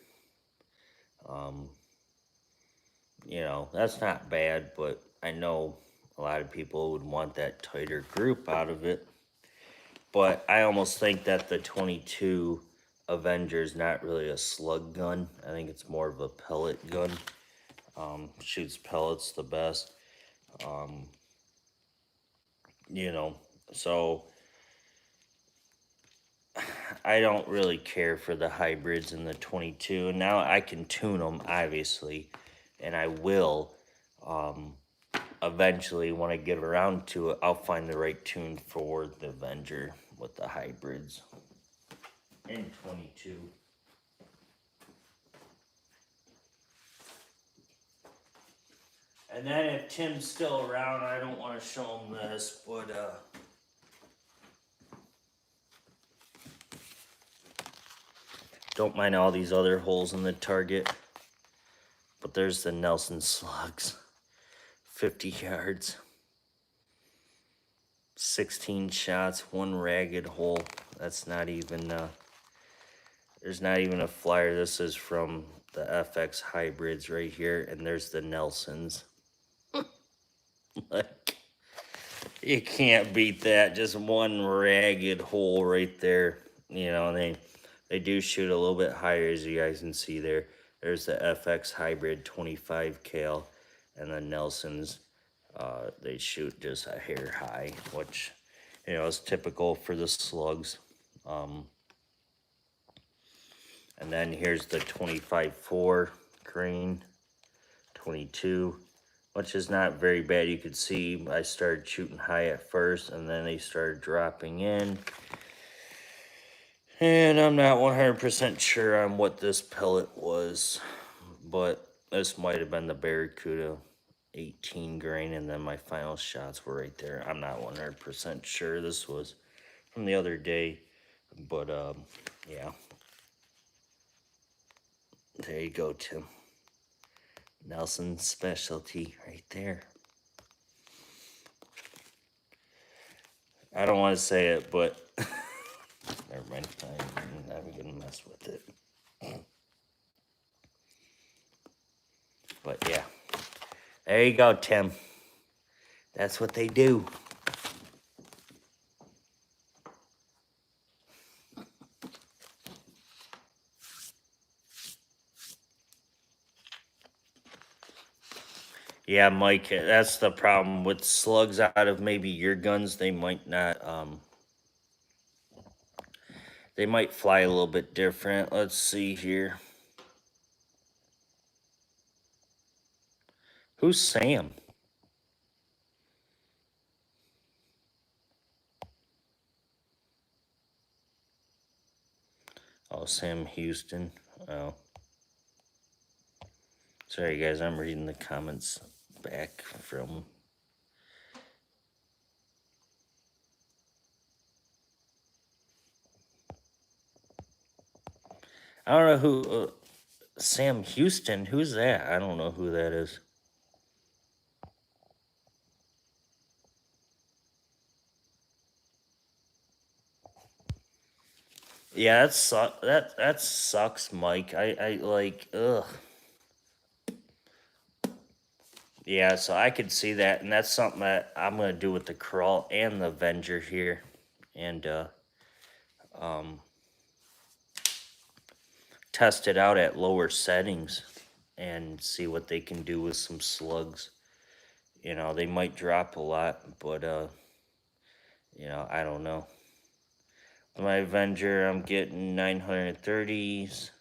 That's not bad, but I know a lot of people would want that tighter group out of it. But I almost think that the 22 Avenger is not really a slug gun. I think it's more of a pellet gun. Shoots pellets the best. You know, so I don't really care for the hybrids in the 22. And now I can tune them, obviously, and I will. Eventually, when I get around to it, I'll find the right tune for the Avenger with the hybrids in 22. And then if Tim's still around, I don't want to show him this, but don't mind all these other holes in the target. But there's the Nelson slugs. 50 yards. 16 shots, one ragged hole. That's not even, there's not even a flyer. This is from the FX hybrids right here. And there's the Nelsons. Like, you can't beat that. Just one ragged hole right there. You know, they do shoot a little bit higher, as you guys can see there. There's the FX hybrid 25 cal, and the Nelsons, they shoot just a hair high, which, you know, is typical for the slugs. And then here's the 25-4 grain, 22. Which is not very bad. You could see I started shooting high at first, and then they started dropping in. And I'm not 100% sure on what this pellet was, but this might have been the Barracuda 18 grain, and then my final shots were right there. I'm not 100% sure. This was from the other day, but yeah. There you go, Tim. Nelson specialty right there. I don't want to say it, but never mind. I'm not even gonna mess with it. But yeah, there you go, Tim. That's what they do. Yeah, Mike, that's the problem with slugs out of maybe your guns. They might not, they might fly a little bit different. Let's see here. Who's Sam? Oh, Sam Houston. Oh. Sorry, guys, I'm reading the comments back from... I don't know who... Sam Houston? Who's that? I don't know who that is. Yeah, that sucks, Mike. I like, ugh. Yeah, so I could see that, and that's something that I'm gonna do with the crawl and the Avenger here, and test it out at lower settings and see what they can do with some slugs. You know, they might drop a lot, but you know, I don't know. My Avenger, I'm getting 930s,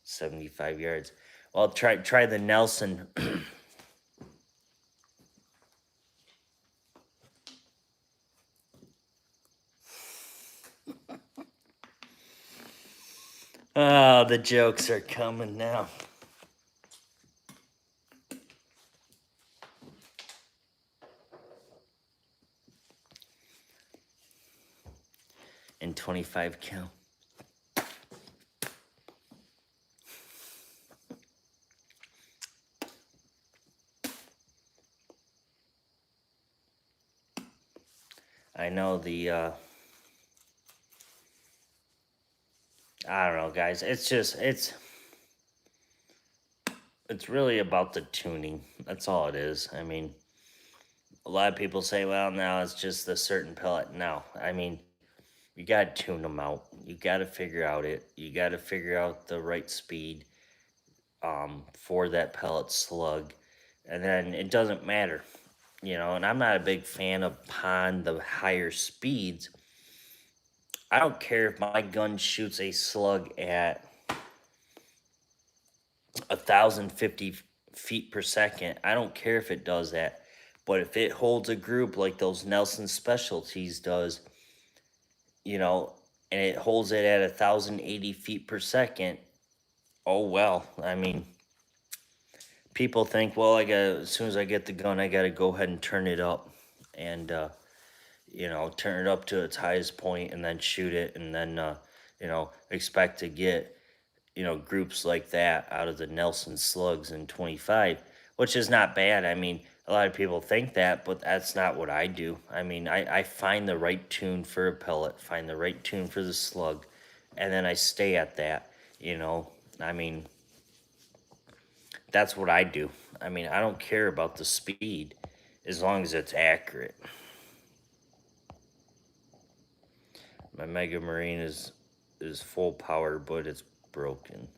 75 yards. Well, try the Nelson. Oh, the jokes are coming now. In 25 cal. I know the, I don't know, guys. It's just, it's really about the tuning. That's all it is. I mean, a lot of people say, well, now it's just a certain pellet. No, I mean, you got to tune them out. You got to figure out it. You got to figure out the right speed for that pellet slug. And then it doesn't matter, and I'm not a big fan of pond, the higher speeds. I don't care if my gun shoots a slug at 1,050 feet per second. I don't care if it does that. But if it holds a group like those Nelson Specialties does, you know, and it holds it at 1,080 feet per second, oh well. I mean, people think, well, as soon as I get the gun, I got to go ahead and turn it up and, turn it up to its highest point and then shoot it and then, expect to get, groups like that out of the Nelson slugs in 25, which is not bad. I mean, a lot of people think that, but that's not what I do. I mean, I find the right tune for a pellet, find the right tune for the slug, and then I stay at that, I mean, that's what I do. I mean, I don't care about the speed as long as it's accurate. My Mega Marine is full power, but it's broken.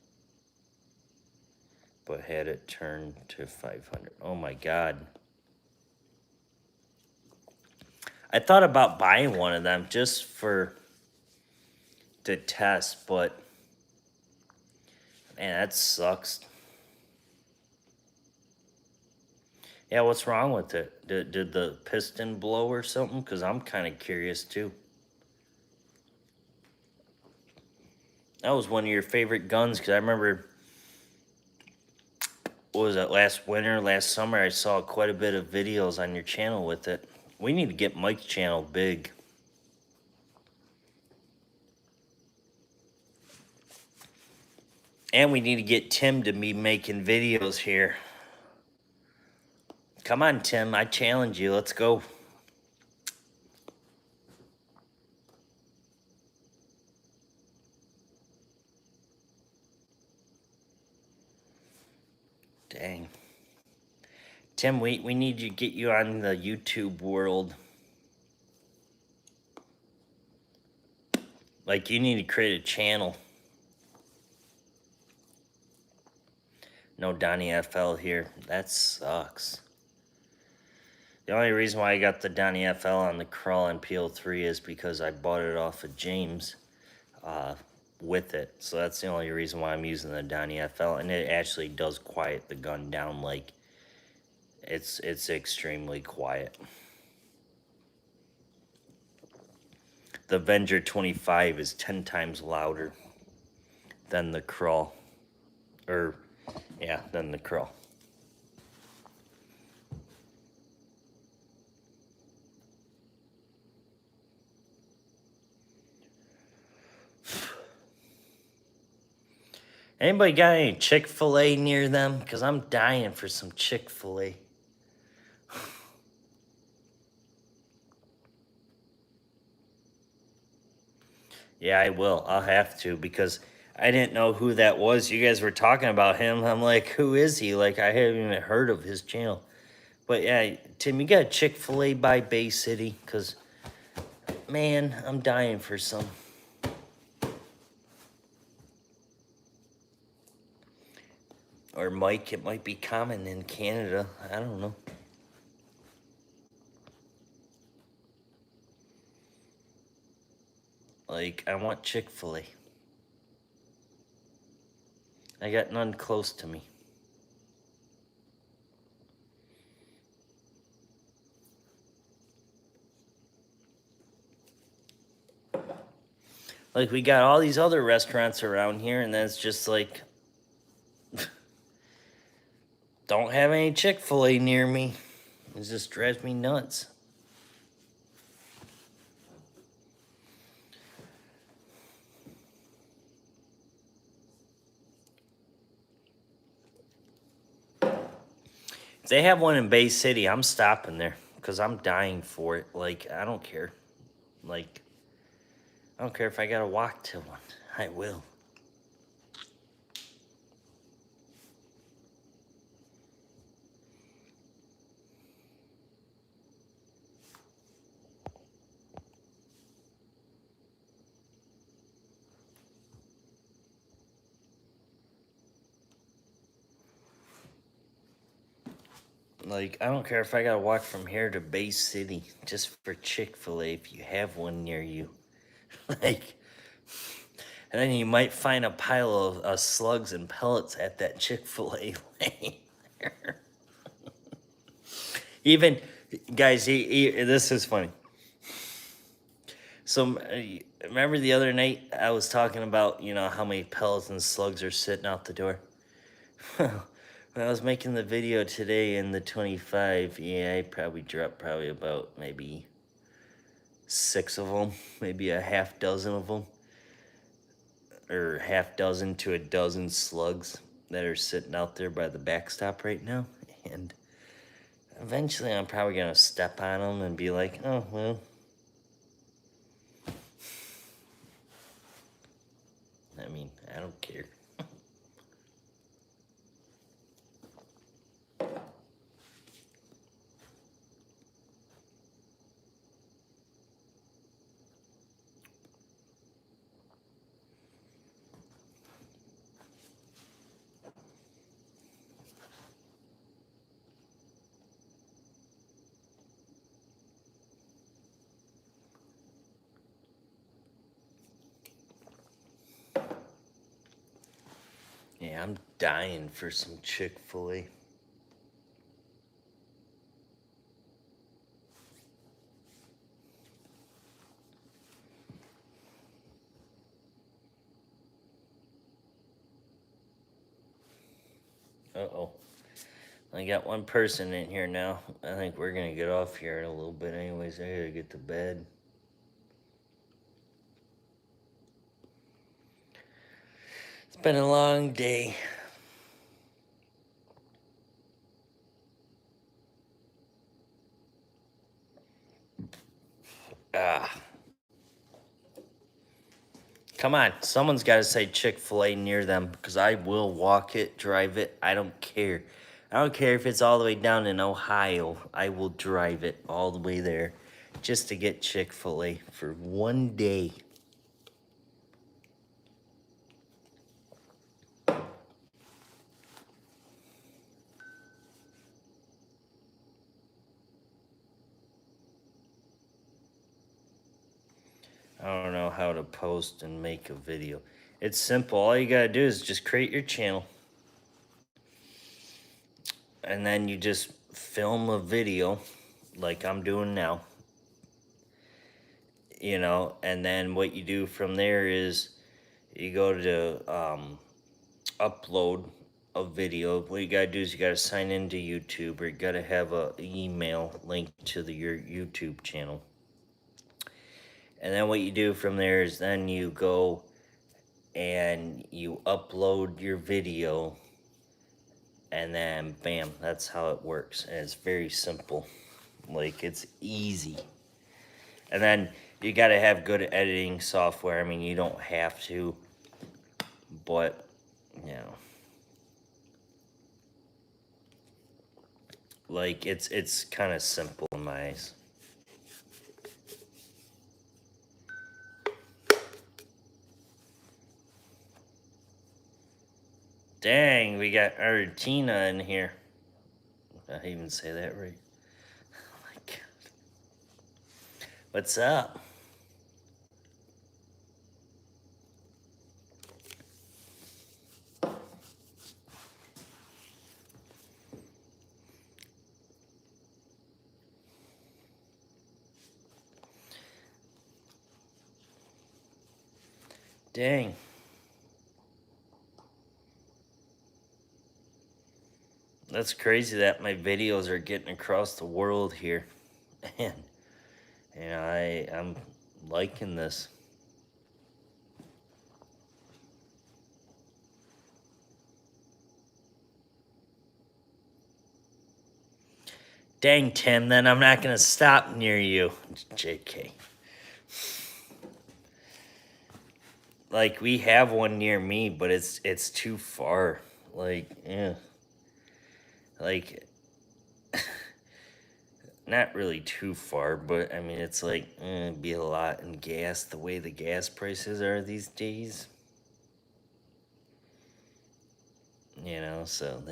But had it turned to 500. Oh my God. I thought about buying one of them just to test, but man, that sucks. Yeah, what's wrong with it? Did the piston blow or something? Because I'm kind of curious too. That was one of your favorite guns, because I remember, what was it, last summer, I saw quite a bit of videos on your channel with it. We need to get Mike's channel big. And we need to get Tim to be making videos here. Come on, Tim, I challenge you. Let's go. Dang. Tim, we need to get you on the YouTube world. Like, you need to create a channel. No Donnie FL here. That sucks. The only reason why I got the Donnie FL on the Crawl and PO3 is because I bought it off of James with it. So that's the only reason why I'm using the Donnie FL. And it actually does quiet the gun down. Like, it's extremely quiet. The Avenger 25 is 10 times louder than the Crawl. Than the Crawl. Anybody got any Chick-fil-A near them? Because I'm dying for some Chick-fil-A. Yeah, I will. I'll have to, because I didn't know who that was. You guys were talking about him. I'm like, who is he? Like, I haven't even heard of his channel. But yeah, Tim, you got a Chick-fil-A by Bay City? Because, man, I'm dying for some. Or Mike, it might be common in Canada. I don't know. Like, I want Chick-fil-A. I got none close to me. Like, we got all these other restaurants around here, and then it's just like, don't have any Chick-fil-A near me. It just drives me nuts. If they have one in Bay City, I'm stopping there, because I'm dying for it. Like, I don't care. Like, I don't care if I gotta walk to one. I will. Like, I don't care if I gotta walk from here to Bay City just for Chick-fil-A if you have one near you. Like, and then you might find a pile of slugs and pellets at that Chick-fil-A lane. Even, guys, this is funny. So, remember the other night I was talking about, how many pellets and slugs are sitting out the door? When I was making the video today in the 25, yeah, I probably dropped about maybe 6 of them, maybe a half dozen of them, or half dozen to a dozen slugs that are sitting out there by the backstop right now. And eventually I'm probably going to step on them and be like, oh, well, I mean, I don't care. Yeah, I'm dying for some Chick-fil-A. Uh-oh. I got one person in here now. I think we're gonna get off here in a little bit anyways. I gotta get to bed. It's been a long day. Ah. Come on, someone's got to say Chick-fil-A near them because I will walk it, drive it. I don't care. I don't care if it's all the way down in Ohio. I will drive it all the way there just to get Chick-fil-A for one day. I don't know how to post and make a video. It's simple. All you got to do is just create your channel. And then you just film a video like I'm doing now. And then what you do from there is you go to upload a video. What you gotta do is you gotta sign into YouTube, or you gotta have a email link to your YouTube channel. And then what you do from there is then you go and you upload your video, and then bam, that's how it works. And it's very simple. Like, it's easy. And then you gotta have good editing software. I mean, you don't have to, but like, it's kind of simple in my eyes. Dang, we got Argentina in here. Did I even say that right? Oh my god. What's up? Dang. That's crazy that my videos are getting across the world here. And, I'm liking this. Dang, Tim, then I'm not going to stop near you. JK. Like, we have one near me, but it's too far. Like, yeah. Like, not really too far, but I mean, it's like, it'd be a lot in gas the way the gas prices are these days. So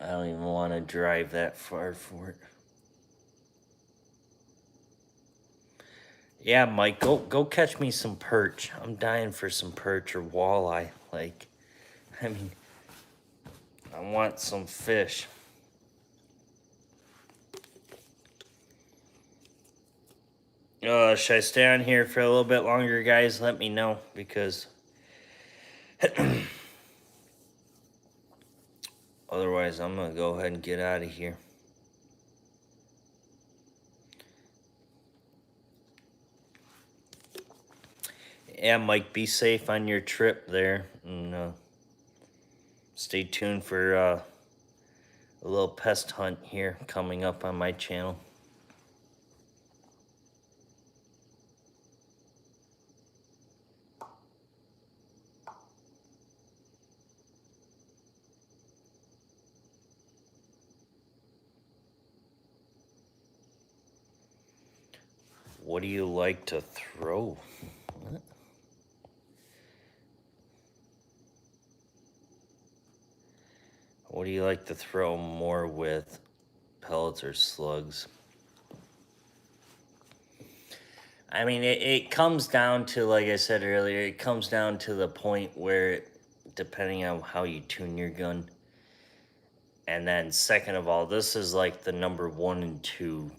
I don't even want to drive that far for it. Yeah, Mike, go catch me some perch. I'm dying for some perch or walleye. Like, I mean, I want some fish. Should I stay on here for a little bit longer, guys? Let me know, because otherwise I'm gonna go ahead and get out of here. Yeah, Mike, be safe on your trip there, and stay tuned for a little pest hunt here coming up on my channel. What do you like to throw? What? What do you like to throw more with, pellets or slugs? I mean, it comes down to, like I said earlier, it comes down to the point where, depending on how you tune your gun, and then second of all, this is like the number 1 and 2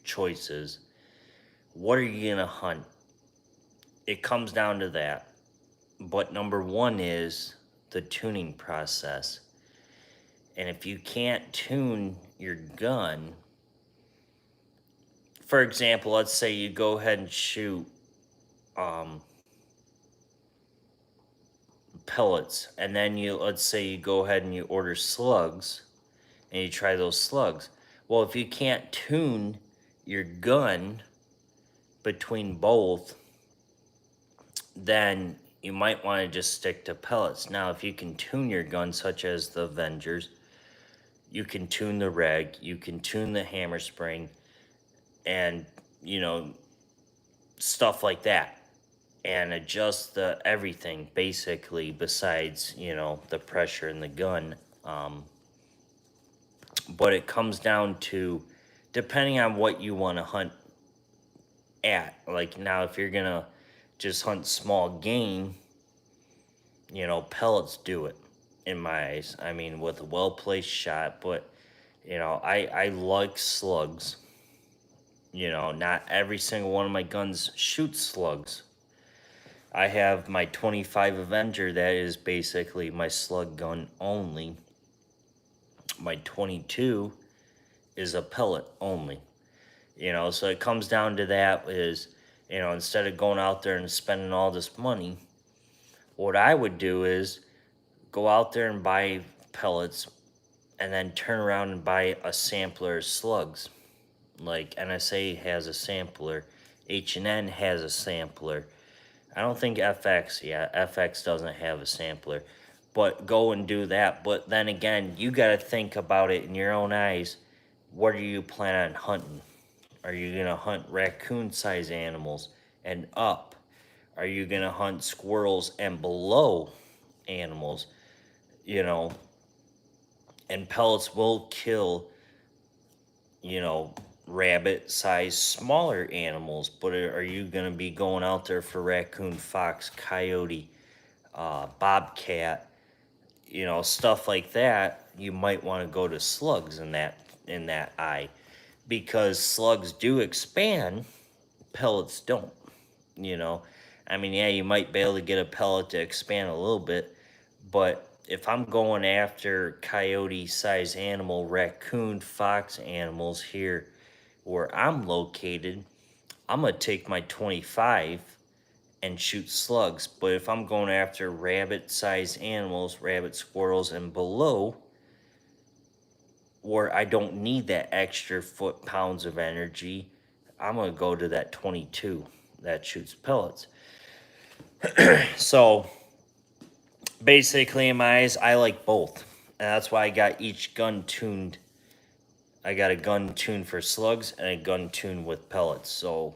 choices. What are you gonna hunt? It comes down to that. But number 1 is the tuning process. And if you can't tune your gun, for example, let's say you go ahead and shoot pellets, and then let's say you go ahead and you order slugs, and you try those slugs. Well, if you can't tune your gun between both, then you might want to just stick to pellets. Now, if you can tune your gun, such as the Avengers, you can tune the reg, you can tune the hammer spring, and stuff like that, and adjust the everything basically besides the pressure in the gun. But it comes down to, depending on what you want to hunt at. Like, now, if you're gonna just hunt small game, pellets do it, in my eyes. I mean, with a well-placed shot. But I like slugs. Not every single one of my guns shoots slugs. I have my 25 Avenger, that is basically my slug gun only. My 22 is a pellet only. So it comes down to that is, instead of going out there and spending all this money, what I would do is go out there and buy pellets, and then turn around and buy a sampler of slugs. Like NSA has a sampler, H&N has a sampler. I don't think FX, FX doesn't have a sampler. But go and do that. But then again, you got to think about it in your own eyes. What are you planning on hunting? Are you going to hunt raccoon-sized animals and up? Are you going to hunt squirrels and below animals? And pellets will kill, rabbit-sized smaller animals. But are you going to be going out there for raccoon, fox, coyote, bobcat, stuff like that? You might want to go to slugs in that eye, because slugs do expand, pellets don't. I mean, yeah, you might be able to get a pellet to expand a little bit, but if I'm going after coyote-sized animal, raccoon, fox animals here where I'm located, I'm going to take my 25 and shoot slugs. But if I'm going after rabbit-sized animals, rabbit, squirrels, and below, where I don't need that extra foot-pounds of energy, I'm going to go to that 22 that shoots pellets. So, basically, in my eyes, I like both. And that's why I got each gun tuned. I got a gun tuned for slugs and a gun tuned with pellets. So,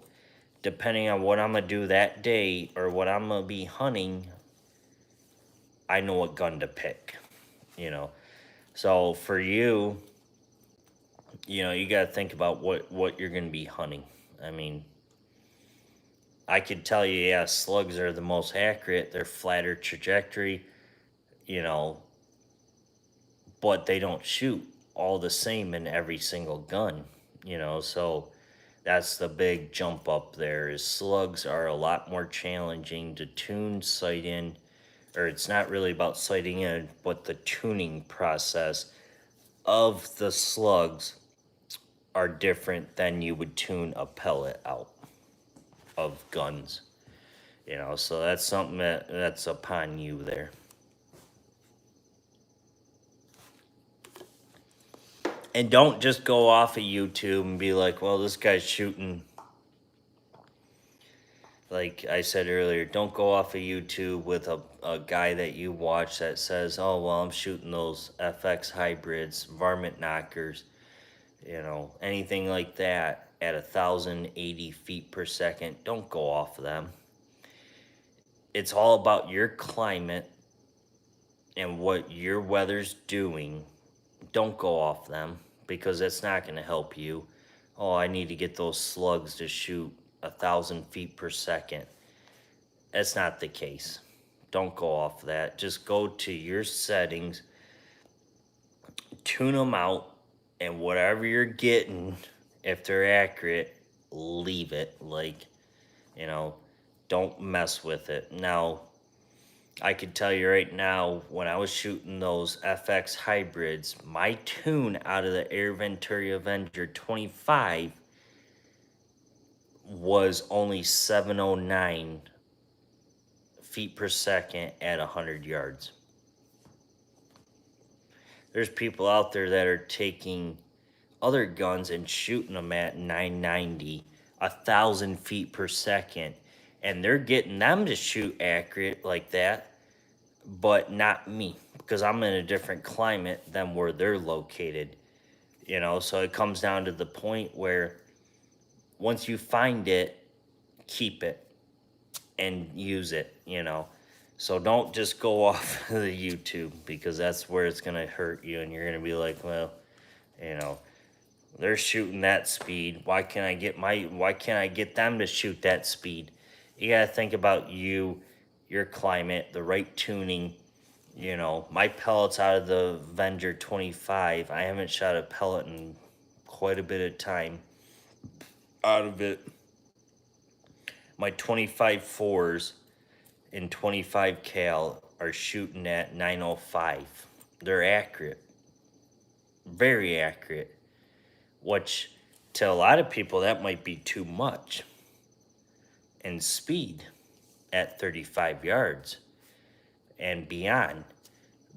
depending on what I'm going to do that day or what I'm going to be hunting, I know what gun to pick. you know. So for you, you got to think about what you're going to be hunting. I mean, I could tell you, yeah, slugs are the most accurate. They're flatter trajectory, you know, but they don't shoot all the same in every single gun, so that's the big jump up there is slugs are a lot more challenging to tune, sight in, or it's not really about sighting in, but the tuning process of the slugs are different than you would tune a pellet out of guns, so that's something that's upon you there. And don't just go off of YouTube and be like, well, this guy's shooting. Like I said earlier, don't go off of YouTube with a guy that you watch that says, oh, well, I'm shooting those FX hybrids, varmint knockers, anything like that at 1,080 feet per second. Don't go off of them. It's all about your climate and what your weather's doing. Don't go off them because that's not going to help you. Oh, I need to get those slugs to shoot 1,000 feet per second. That's not the case. Don't go off that. Just go to your settings, tune them out, and whatever you're getting, if they're accurate, leave it. Like, you know, don't mess with it. Now, I can tell you right now, when I was shooting those FX hybrids, my tune out of the Air Venturi Avenger 25 was only 709 feet per second at 100 yards. There's people out there that are taking other guns and shooting them at 990, 1,000 feet per second, and they're getting them to shoot accurate like that, but not me, because I'm in a different climate than where they're located. So it comes down to the point where once you find it, keep it and use it. So don't just go off of the YouTube, because that's where it's going to hurt you, and you're going to be like, well, you know, they're shooting that speed. Why can't I get them to shoot that speed? You got to think about you, your climate, the right tuning. My pellets out of the Avenger 25, I haven't shot a pellet in quite a bit of time out of it. My 25 fours in 25 cal are shooting at 905. They're accurate, very accurate, which to a lot of people that might be too much. And speed at 35 yards and beyond.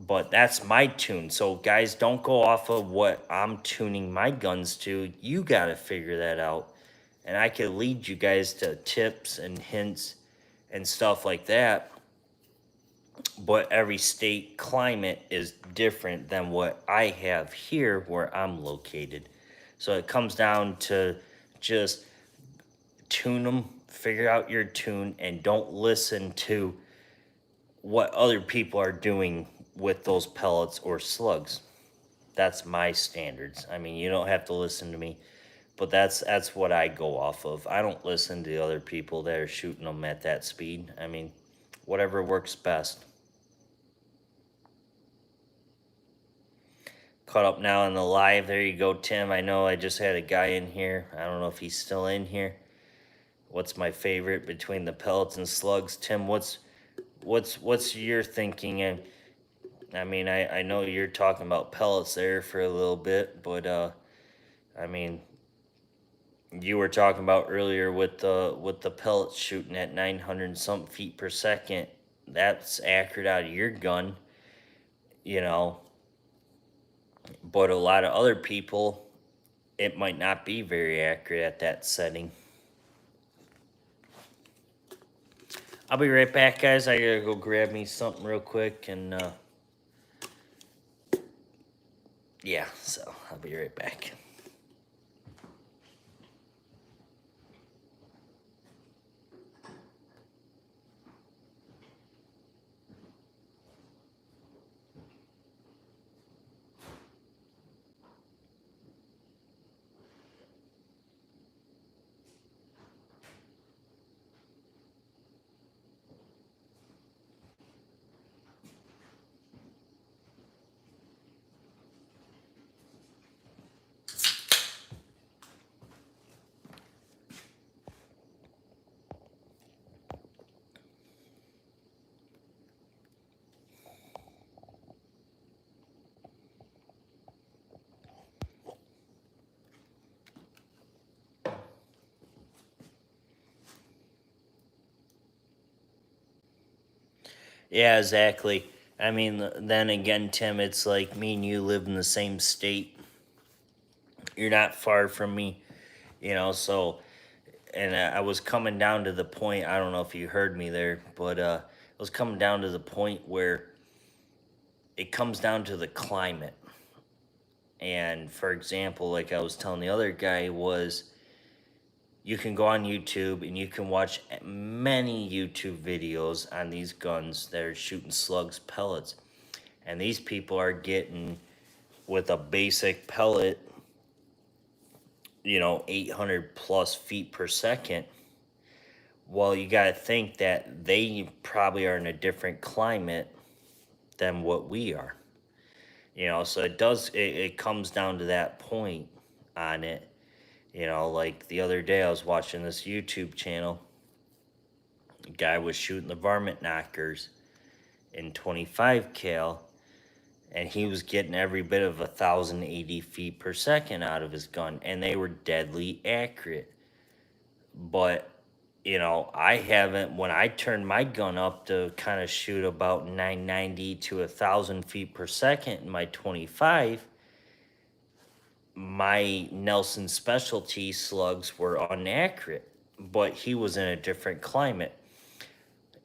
But that's my tune. So guys, don't go off of what I'm tuning my guns to. You got to figure that out. And I can lead you guys to tips and hints and stuff like that. But every state climate is different than what I have here where I'm located. So it comes down to just tune them, figure out your tune, and don't listen to what other people are doing with those pellets or slugs. That's my standards. I mean, you don't have to listen to me, but that's what I go off of. I don't listen to other people that are shooting them at that speed. I mean, whatever works best. Caught up now in the live. There you go, Tim. I know I just had a guy in here. I don't know if he's still in here. What's my favorite between the pellets and slugs? Tim, what's your thinking? And I mean, I know you're talking about pellets there for a little bit, but I mean, you were talking about earlier with the pellets shooting at 900 something feet per second. That's accurate out of your gun, you know. But a lot of other people, it might not be very accurate at that setting. I'll be right back, guys. I gotta go grab me something real quick, and yeah, so I'll be right back. Yeah, exactly. I mean, then again, Tim, it's like me and you live in the same state. You're not far from me, so, and I was coming down to the point, I don't know if you heard me there, but I was coming down to the point where it comes down to the climate. And for example, like I was telling the other guy, was you can go on YouTube and you can watch many YouTube videos on these guns that are shooting slugs, pellets. And these people are getting, with a basic pellet, 800 plus feet per second. Well, you got to think that they probably are in a different climate than what we are. So it comes down to that point on it. Like the other day I was watching this YouTube channel. A guy was shooting the varmint knockers in 25 cal, and he was getting every bit of 1,080 feet per second out of his gun, and they were deadly accurate. But I haven't, when I turned my gun up to kind of shoot about 990 to 1,000 feet per second in my 25, my Nelson specialty slugs were inaccurate, but he was in a different climate.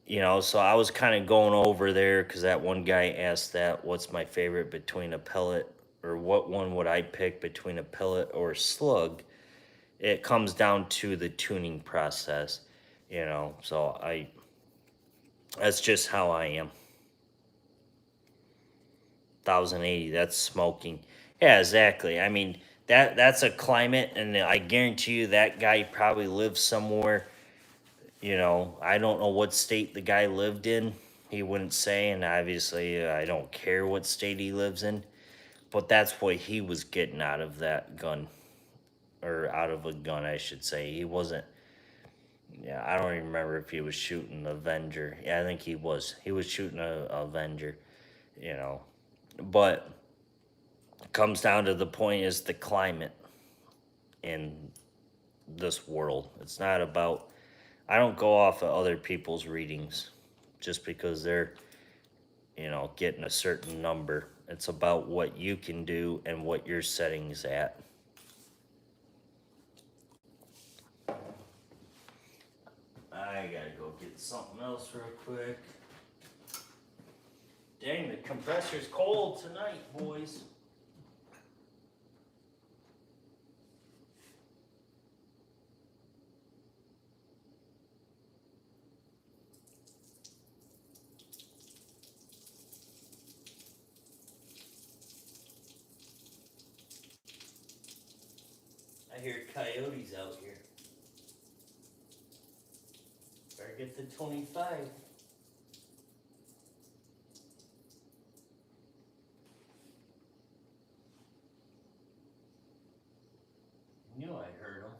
So I was kind of going over there because that one guy asked that, what's my favorite between a pellet, or what one would I pick between a pellet or a slug? It comes down to the tuning process, so that's just how I am. 1,080, that's smoking. Yeah, exactly. I mean, that's a climate, and I guarantee you that guy probably lives somewhere. I don't know what state the guy lived in. He wouldn't say, and obviously I don't care what state he lives in. But that's what he was getting out of that gun, or out of a gun, I should say. He wasn't. Yeah, I don't even remember if he was shooting Avenger. Yeah, I think he was. He was shooting a Avenger. You know, but it comes down to the point is the climate in this world. It's not about. I don't go off of other people's readings just because they're, getting a certain number. It's about what you can do and what your setting's at. I gotta go get something else real quick. Dang, the compressor's cold tonight, boys. I hear coyotes out here. Better get the 25. Knew I heard them.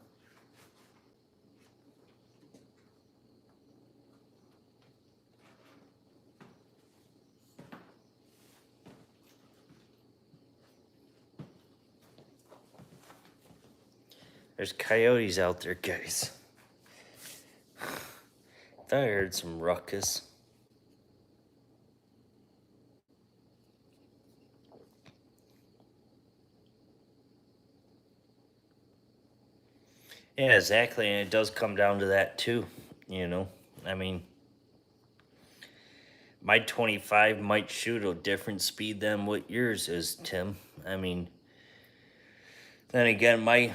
There's coyotes out there, guys. Thought I heard some ruckus. Yeah, exactly, and it does come down to that too. I mean, my 25 might shoot a different speed than what yours is, Tim. I mean, then again, my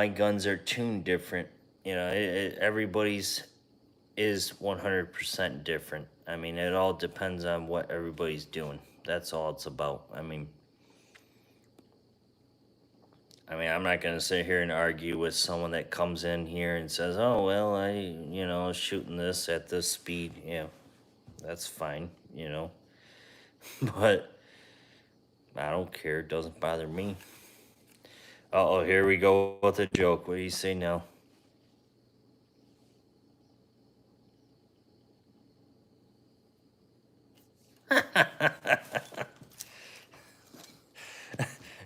guns are tuned different. Everybody's is 100% different. I mean, it all depends on what everybody's doing. That's all it's about. I'm not going to sit here and argue with someone that comes in here and says, oh, well, shooting this at this speed. Yeah, that's fine, But I don't care. It doesn't bother me. Uh-oh, here we go with a joke. What do you say now?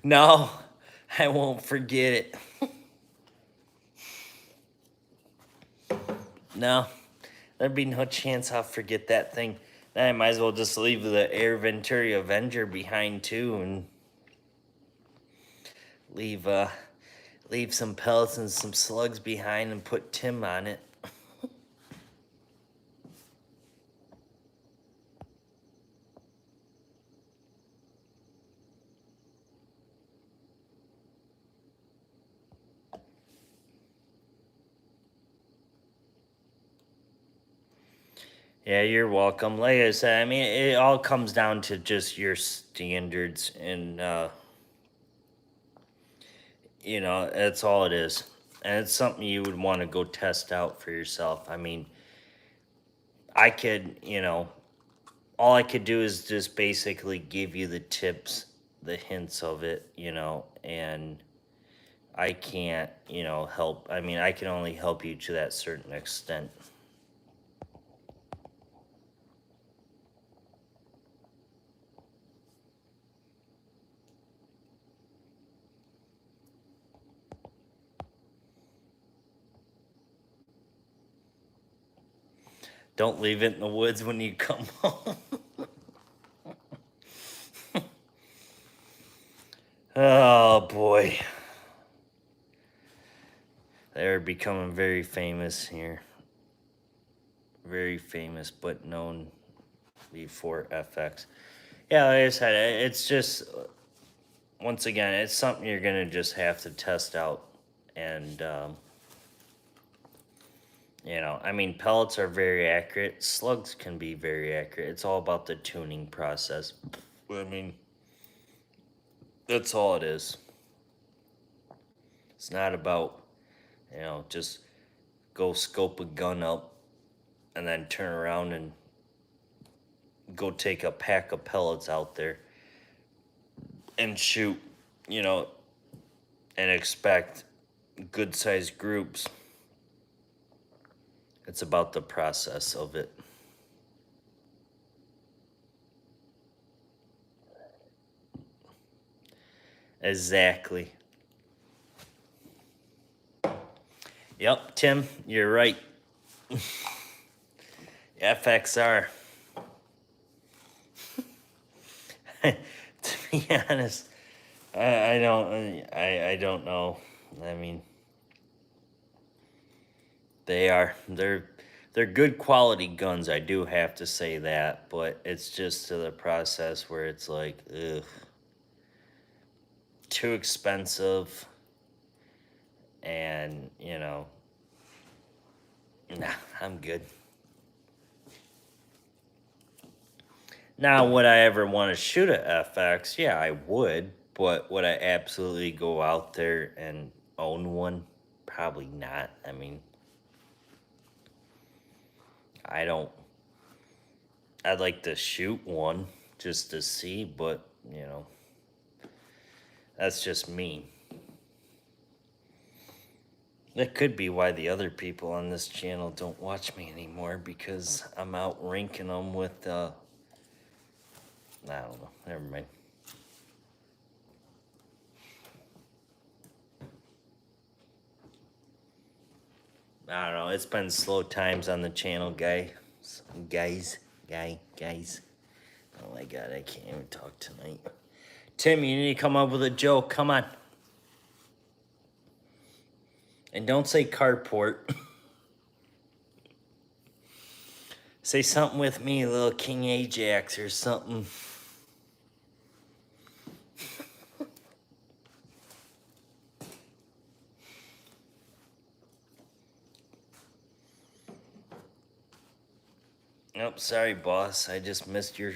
No, I won't forget it. No, there'd be no chance I'll forget that thing. I might as well just leave the Air Venturi Avenger behind too, and leave leave some pellets and some slugs behind, and put Tim on it. Yeah, you're welcome. Like I said, I mean, it all comes down to just your standards, and that's all it is. And it's something you would want to go test out for yourself. I mean, I could, all I could do is just basically give you the tips, the hints of it, and I can't, help. I mean, I can only help you to that certain extent. Don't leave it in the woods when you come home. Oh boy. They're becoming very famous here. Very famous, but known before FX. Yeah, like I said, it's just, once again, it's something you're going to just have to test out. And, I mean, pellets are very accurate. Slugs can be very accurate. It's all about the tuning process. I mean, that's all it is. It's not about, just go scope a gun up and then turn around and go take a pack of pellets out there and shoot, and expect good sized groups. It's about the process of it. Exactly. Yep, Tim, you're right. FXR. To be honest, I don't know. I mean, they're good quality guns. I do have to say that, but it's just to the process where it's like, ugh, too expensive, and nah, I'm good. Now, would I ever want to shoot a FX? Yeah, I would. But would I absolutely go out there and own one? Probably not. I mean, I don't. I'd like to shoot one just to see, but, that's just me. That could be why the other people on this channel don't watch me anymore, because I'm out ranking them with, I don't know. Never mind. I don't know. It's been slow times on the channel, guys. Oh my God, I can't even talk tonight. Tim, you need to come up with a joke. Come on. And don't say carport. Say something with me, little King Ajax or something. Nope, sorry, boss. I just missed your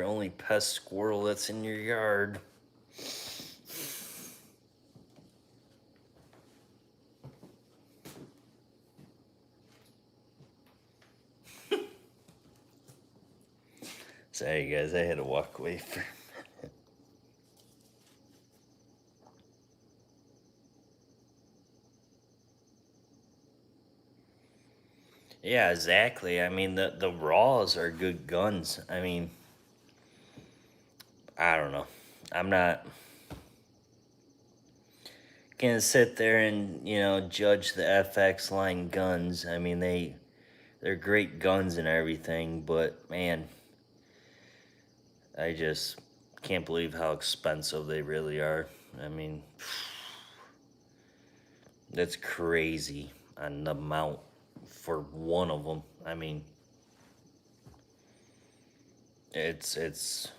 only pest squirrel that's in your yard. Sorry, guys. I had to walk away for a minute. Yeah, exactly. I mean, the Raws are good guns. I mean, I don't know. I'm not gonna sit there and judge the FX line guns. I mean, they're great guns and everything, but man, I just can't believe how expensive they really are. I mean, that's crazy on the amount for one of them. I mean, it's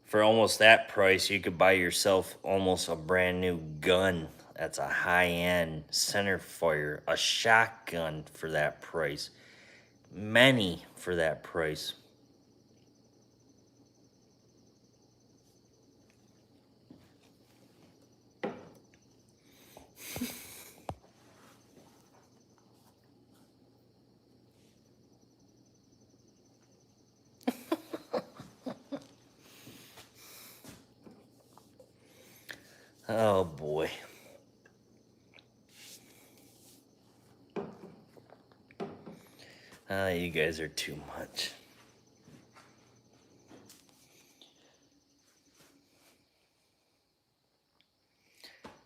for almost that price, you could buy yourself almost a brand new gun. That's a high end center fire, a shotgun for that price. Many for that price. Oh boy. You guys are too much.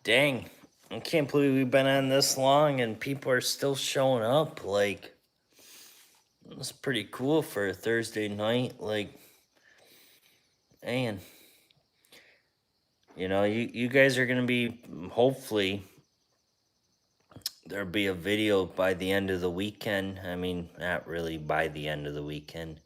Dang. I can't believe we've been on this long and people are still showing up. Like, it's pretty cool for a Thursday night. Like, man, you guys are going to be, hopefully, there'll be a video by the end of the weekend. I mean, not really by the end of the weekend,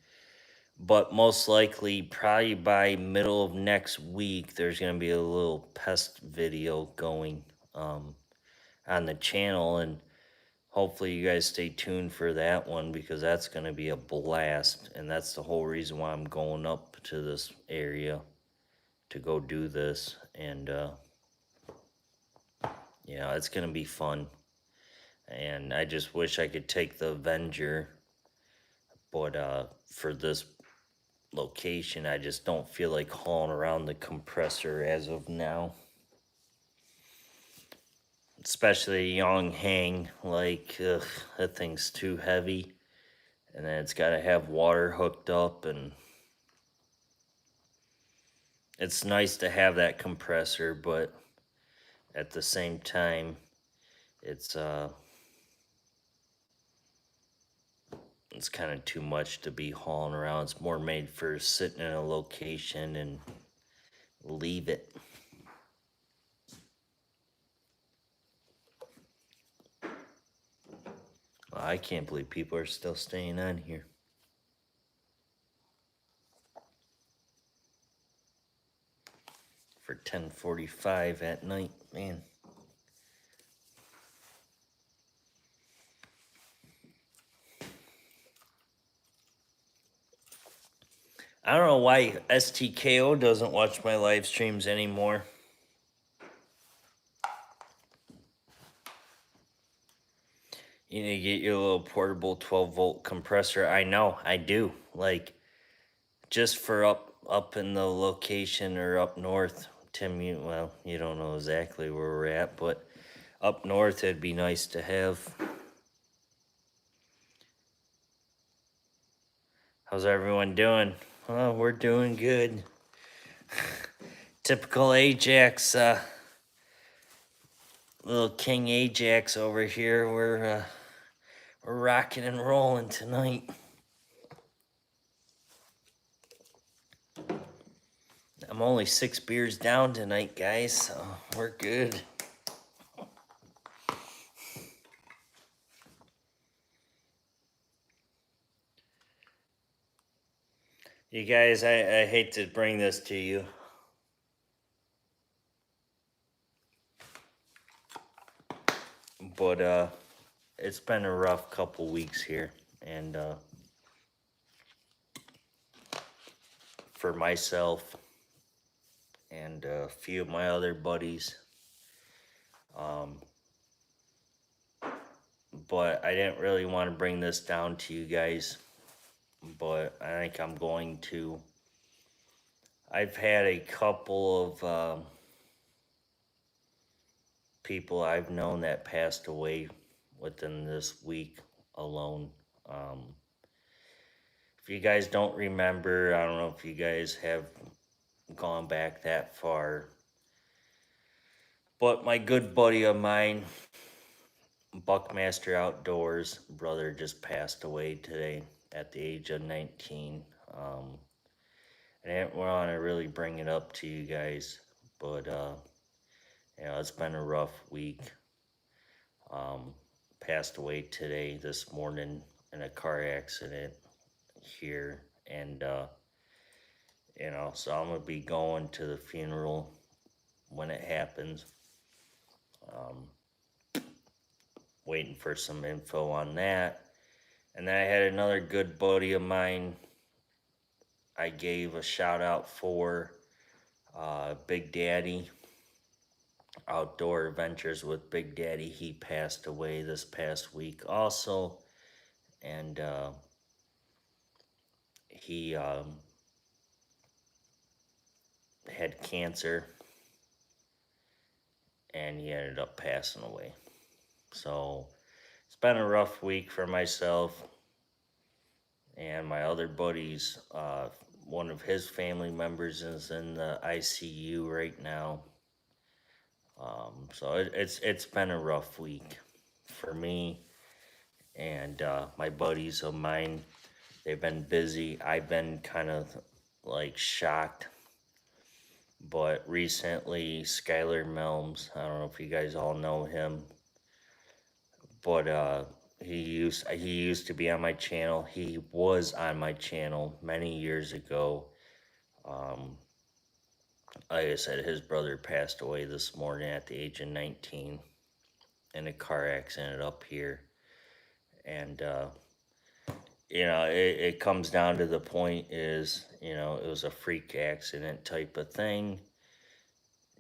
but most likely, probably by middle of next week, there's going to be a little pest video going on the channel. And hopefully you guys stay tuned for that one because that's going to be a blast. And that's the whole reason why I'm going up to this area to go do this. And, it's going to be fun. And I just wish I could take the Avenger. But for this location, I just don't feel like hauling around the compressor as of now. Especially a young hang, like, that thing's too heavy. And then it's got to have water hooked up, and it's nice to have that compressor, but at the same time, it's kind of too much to be hauling around. It's more made for sitting in a location and leave it. Well, I can't believe people are still staying on here. For 10:45 at night, man. I don't know why STKO doesn't watch my live streams anymore. You need to get your little portable 12-volt compressor. I know, I do. Like, just for up in the location or up north, Tim, you don't know exactly where we're at, but up north it'd be nice to have. How's everyone doing? Oh, we're doing good. Typical Ajax, little King Ajax over here. We're rocking and rolling tonight. I'm only 6 beers down tonight, guys, so we're good. You guys, I hate to bring this to you. But it's been a rough couple weeks here, and for myself and a few of my other buddies. But I didn't really want to bring this down to you guys, but I think I'm going to. I've had a couple of people I've known that passed away within this week alone. If you guys don't remember, I don't know if you guys have gone back that far, but my good buddy of mine, Buckmaster Outdoors, brother just passed away today at the age of 19. I didn't want to really bring it up to you guys, but it's been a rough week. Um, Passed away today, this morning, in a car accident here, and so I'm gonna be going to the funeral when it happens. Um, Waiting for some info on that. And then I had another good buddy of mine I gave a shout out for, Big Daddy, Outdoor Adventures with Big Daddy. He passed away this past week also. And he had cancer and he ended up passing away. So it's been a rough week for myself and my other buddies. One of his family members is in the ICU right now. So it's been a rough week for me and my buddies of mine. They've been busy. I've been kind of like shocked. But recently, Skylar Melms, I don't know if you guys all know him, but he used to be on my channel. He was on my channel many years ago. Um, like I said, his brother passed away this morning at the age of 19 in a car accident up here. And, it comes down to the point is, it was a freak accident type of thing.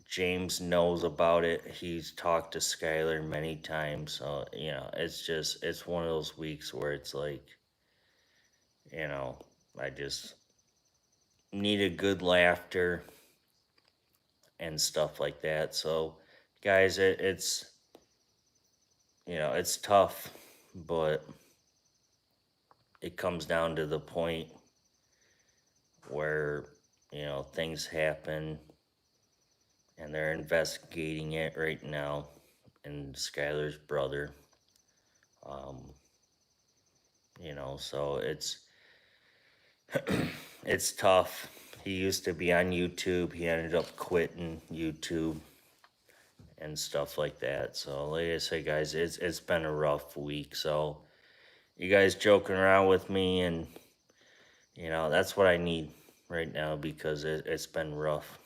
James knows about it. He's talked to Skylar many times. So, it's one of those weeks where it's like, I just need a good laughter and stuff like that. So, guys, it's tough, but it comes down to the point where, things happen and they're investigating it right now. And Skylar's brother, um, so it's tough. He used to be on YouTube. He ended up quitting YouTube and stuff like that. So, like I said, guys, it's been a rough week. So, you guys joking around with me, and that's what I need right now because it's been rough.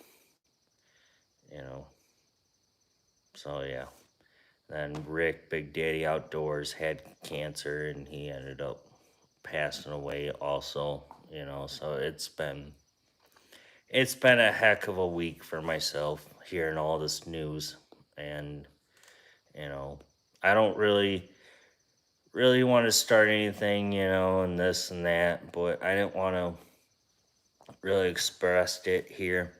You know, so yeah. Then Rick, Big Daddy Outdoors, had cancer, and he ended up passing away also. So it's been a heck of a week for myself hearing all this news. And you know I don't really want to start anything, and this and that, but I didn't want to really express it here.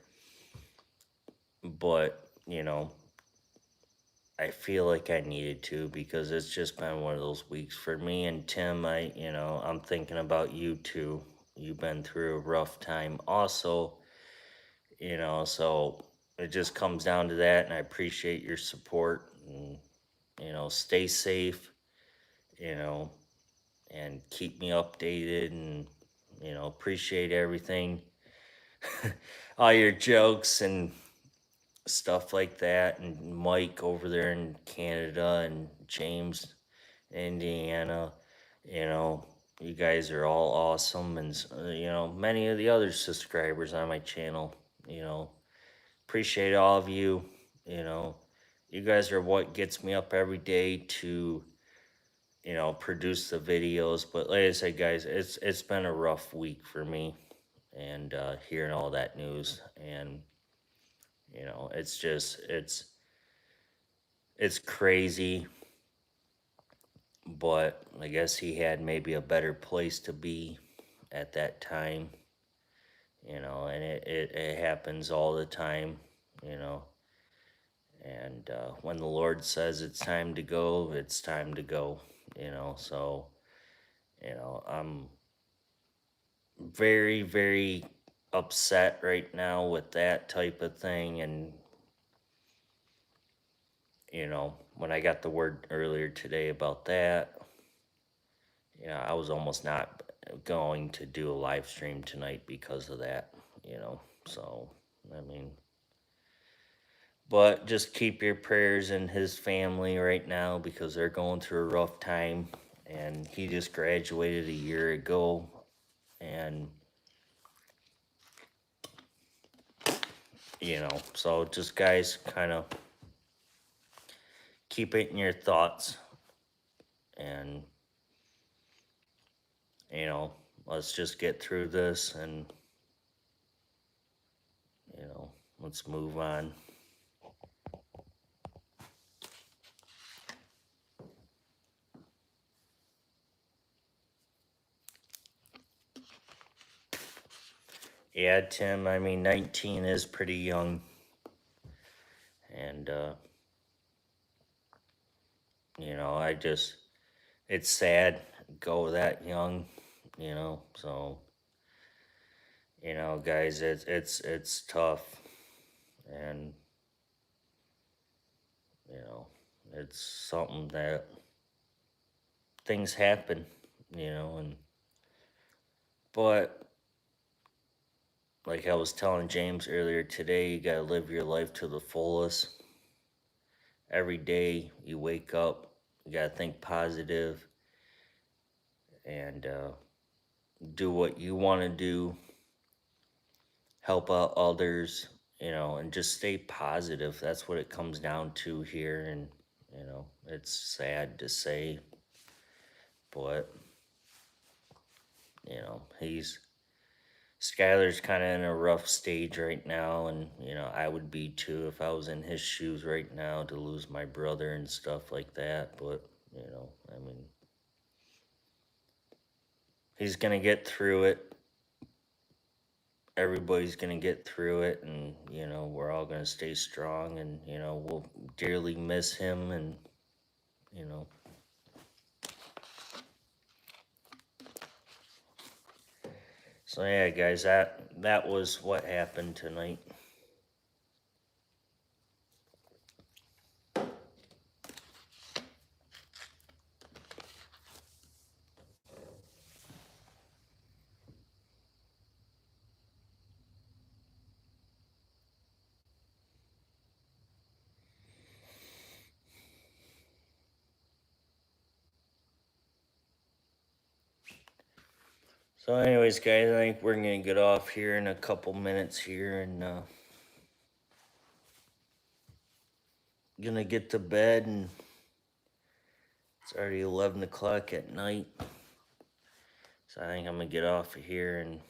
But I feel like I needed to because it's just been one of those weeks for me. And Tim, I'm thinking about you too. You've been through a rough time also. So it just comes down to that, and I appreciate your support. And stay safe, you know, and keep me updated, and appreciate everything, all your jokes and stuff like that. And Mike over there in Canada, and James in Indiana, you know, you guys are all awesome. And many of the other subscribers on my channel, appreciate all of you. You know, you guys are what gets me up every day to, produce the videos. But like I said, guys, it's been a rough week for me, and hearing all that news. And it's just it's crazy. But I guess he had maybe a better place to be at that time. And it happens all the time. you know and when the Lord says it's time to go, it's time to go. So I'm very, very upset right now with that type of thing. And when I got the word earlier today about that, I was almost not going to do a live stream tonight because of that. so, I mean, but just keep your prayers in his family right now because they're going through a rough time. And he just graduated a year ago. And, so just guys kind of keep it in your thoughts. And, let's just get through this and, let's move on. Yeah, Tim, I mean, 19 is pretty young. And, it's sad go that young, so, guys, it's tough. And, you know, it's something that things happen, and, but, like I was telling James earlier today, you gotta live your life to the fullest. Every day you wake up, you gotta think positive and do what you want to do, help out others, and just stay positive. That's what it comes down to here. And, it's sad to say, but, Skylar's kind of in a rough stage right now. And, I would be too if I was in his shoes right now to lose my brother and stuff like that. But, I mean, he's going to get through it. Everybody's going to get through it, and, we're all going to stay strong, and, we'll dearly miss him, and, you know. So, yeah, guys, that was what happened tonight. So, anyways, guys, I think we're going to get off here in a couple minutes here, and gonna get to bed, and it's already 11 o'clock at night. So I think I'm gonna get off of here and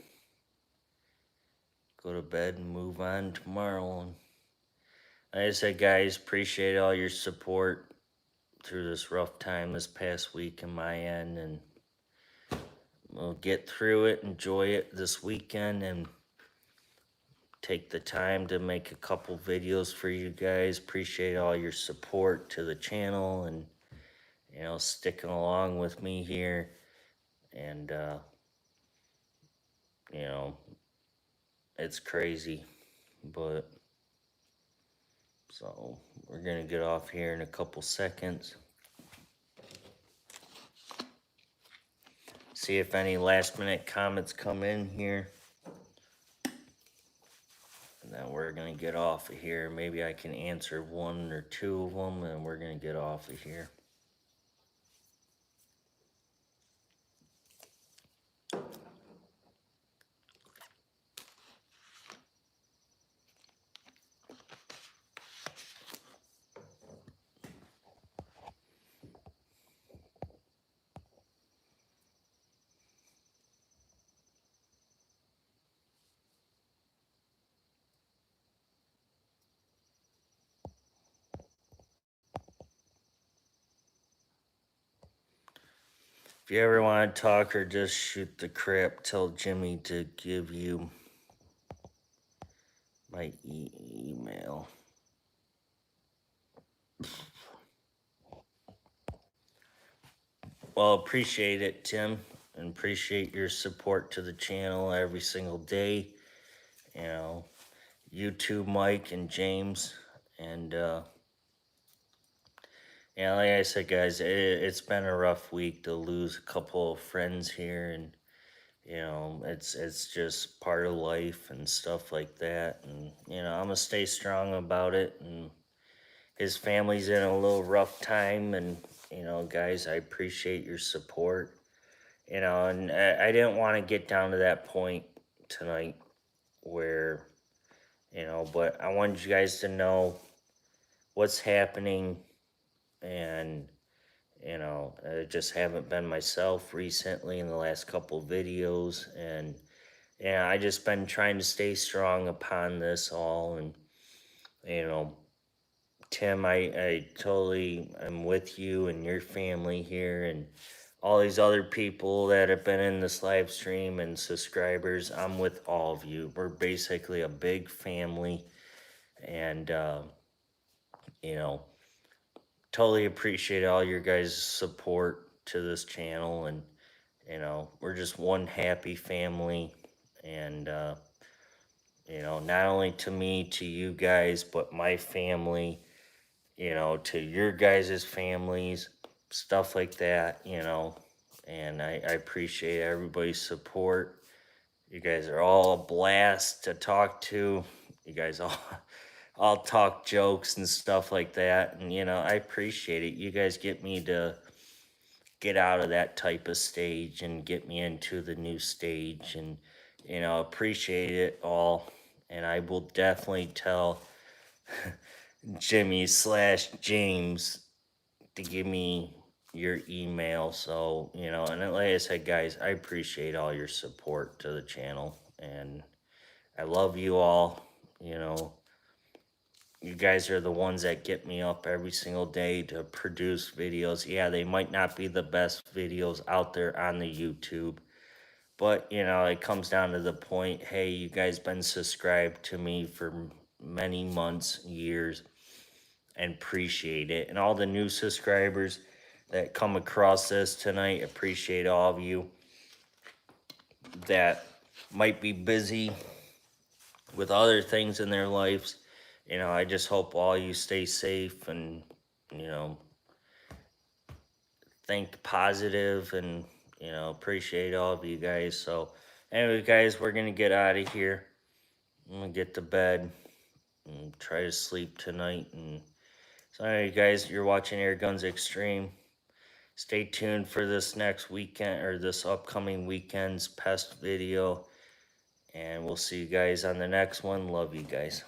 go to bed and move on tomorrow. And like I said, guys, appreciate all your support through this rough time this past week on my end, and we'll get through it, enjoy it this weekend, and take the time to make a couple videos for you guys. Appreciate all your support to the channel, and sticking along with me here. And it's crazy, but so we're gonna get off here in a couple seconds. See if any last minute comments come in here. And then we're gonna get off of here. Maybe I can answer one or two of them, and we're gonna get off of here. If you ever want to talk or just shoot the crap, tell Jimmy to give you my email. Well, appreciate it, Tim, and appreciate your support to the channel every single day. You too, Mike and James, and yeah, like I said, guys, it's been a rough week to lose a couple of friends here, and It's just part of life and stuff like that. And I'm gonna stay strong about it. And his family's in a little rough time. And guys, I appreciate your support. And I didn't want to get down to that point tonight where but I wanted you guys to know what's happening. And I just haven't been myself recently in the last couple videos. And yeah, I just been trying to stay strong upon this all. And you know Tim, I totally am with you and your family here, and all these other people that have been in this live stream and subscribers. I'm with all of you. We're basically a big family. And you know totally appreciate all your guys' support to this channel. And we're just one happy family. And not only to me, to you guys, but my family, to your guys' families, stuff like that. And I appreciate everybody's support. You guys are all a blast to talk to. You guys all talk jokes and stuff like that. And I appreciate it. You guys get me to get out of that type of stage and get me into the new stage. And appreciate it all. And I will definitely tell Jimmy/James to give me your email. So and like I said, guys, I appreciate all your support to the channel. And I love you all. you know you guys are the ones that get me up every single day to produce videos. Yeah, they might not be the best videos out there on the YouTube, but it comes down to the point. Hey, you guys been subscribed to me for many months, years, and appreciate it. And all the new subscribers that come across this tonight, appreciate all of you that might be busy with other things in their lives. I just hope all you stay safe and, you know, think positive. And, appreciate all of you guys. So, anyway, guys, we're going to get out of here. I'm going to get to bed and try to sleep tonight. And so, anyway, guys, you're watching Air Guns Extreme. Stay tuned for this next weekend, or this upcoming weekend's pest video. And we'll see you guys on the next one. Love you guys.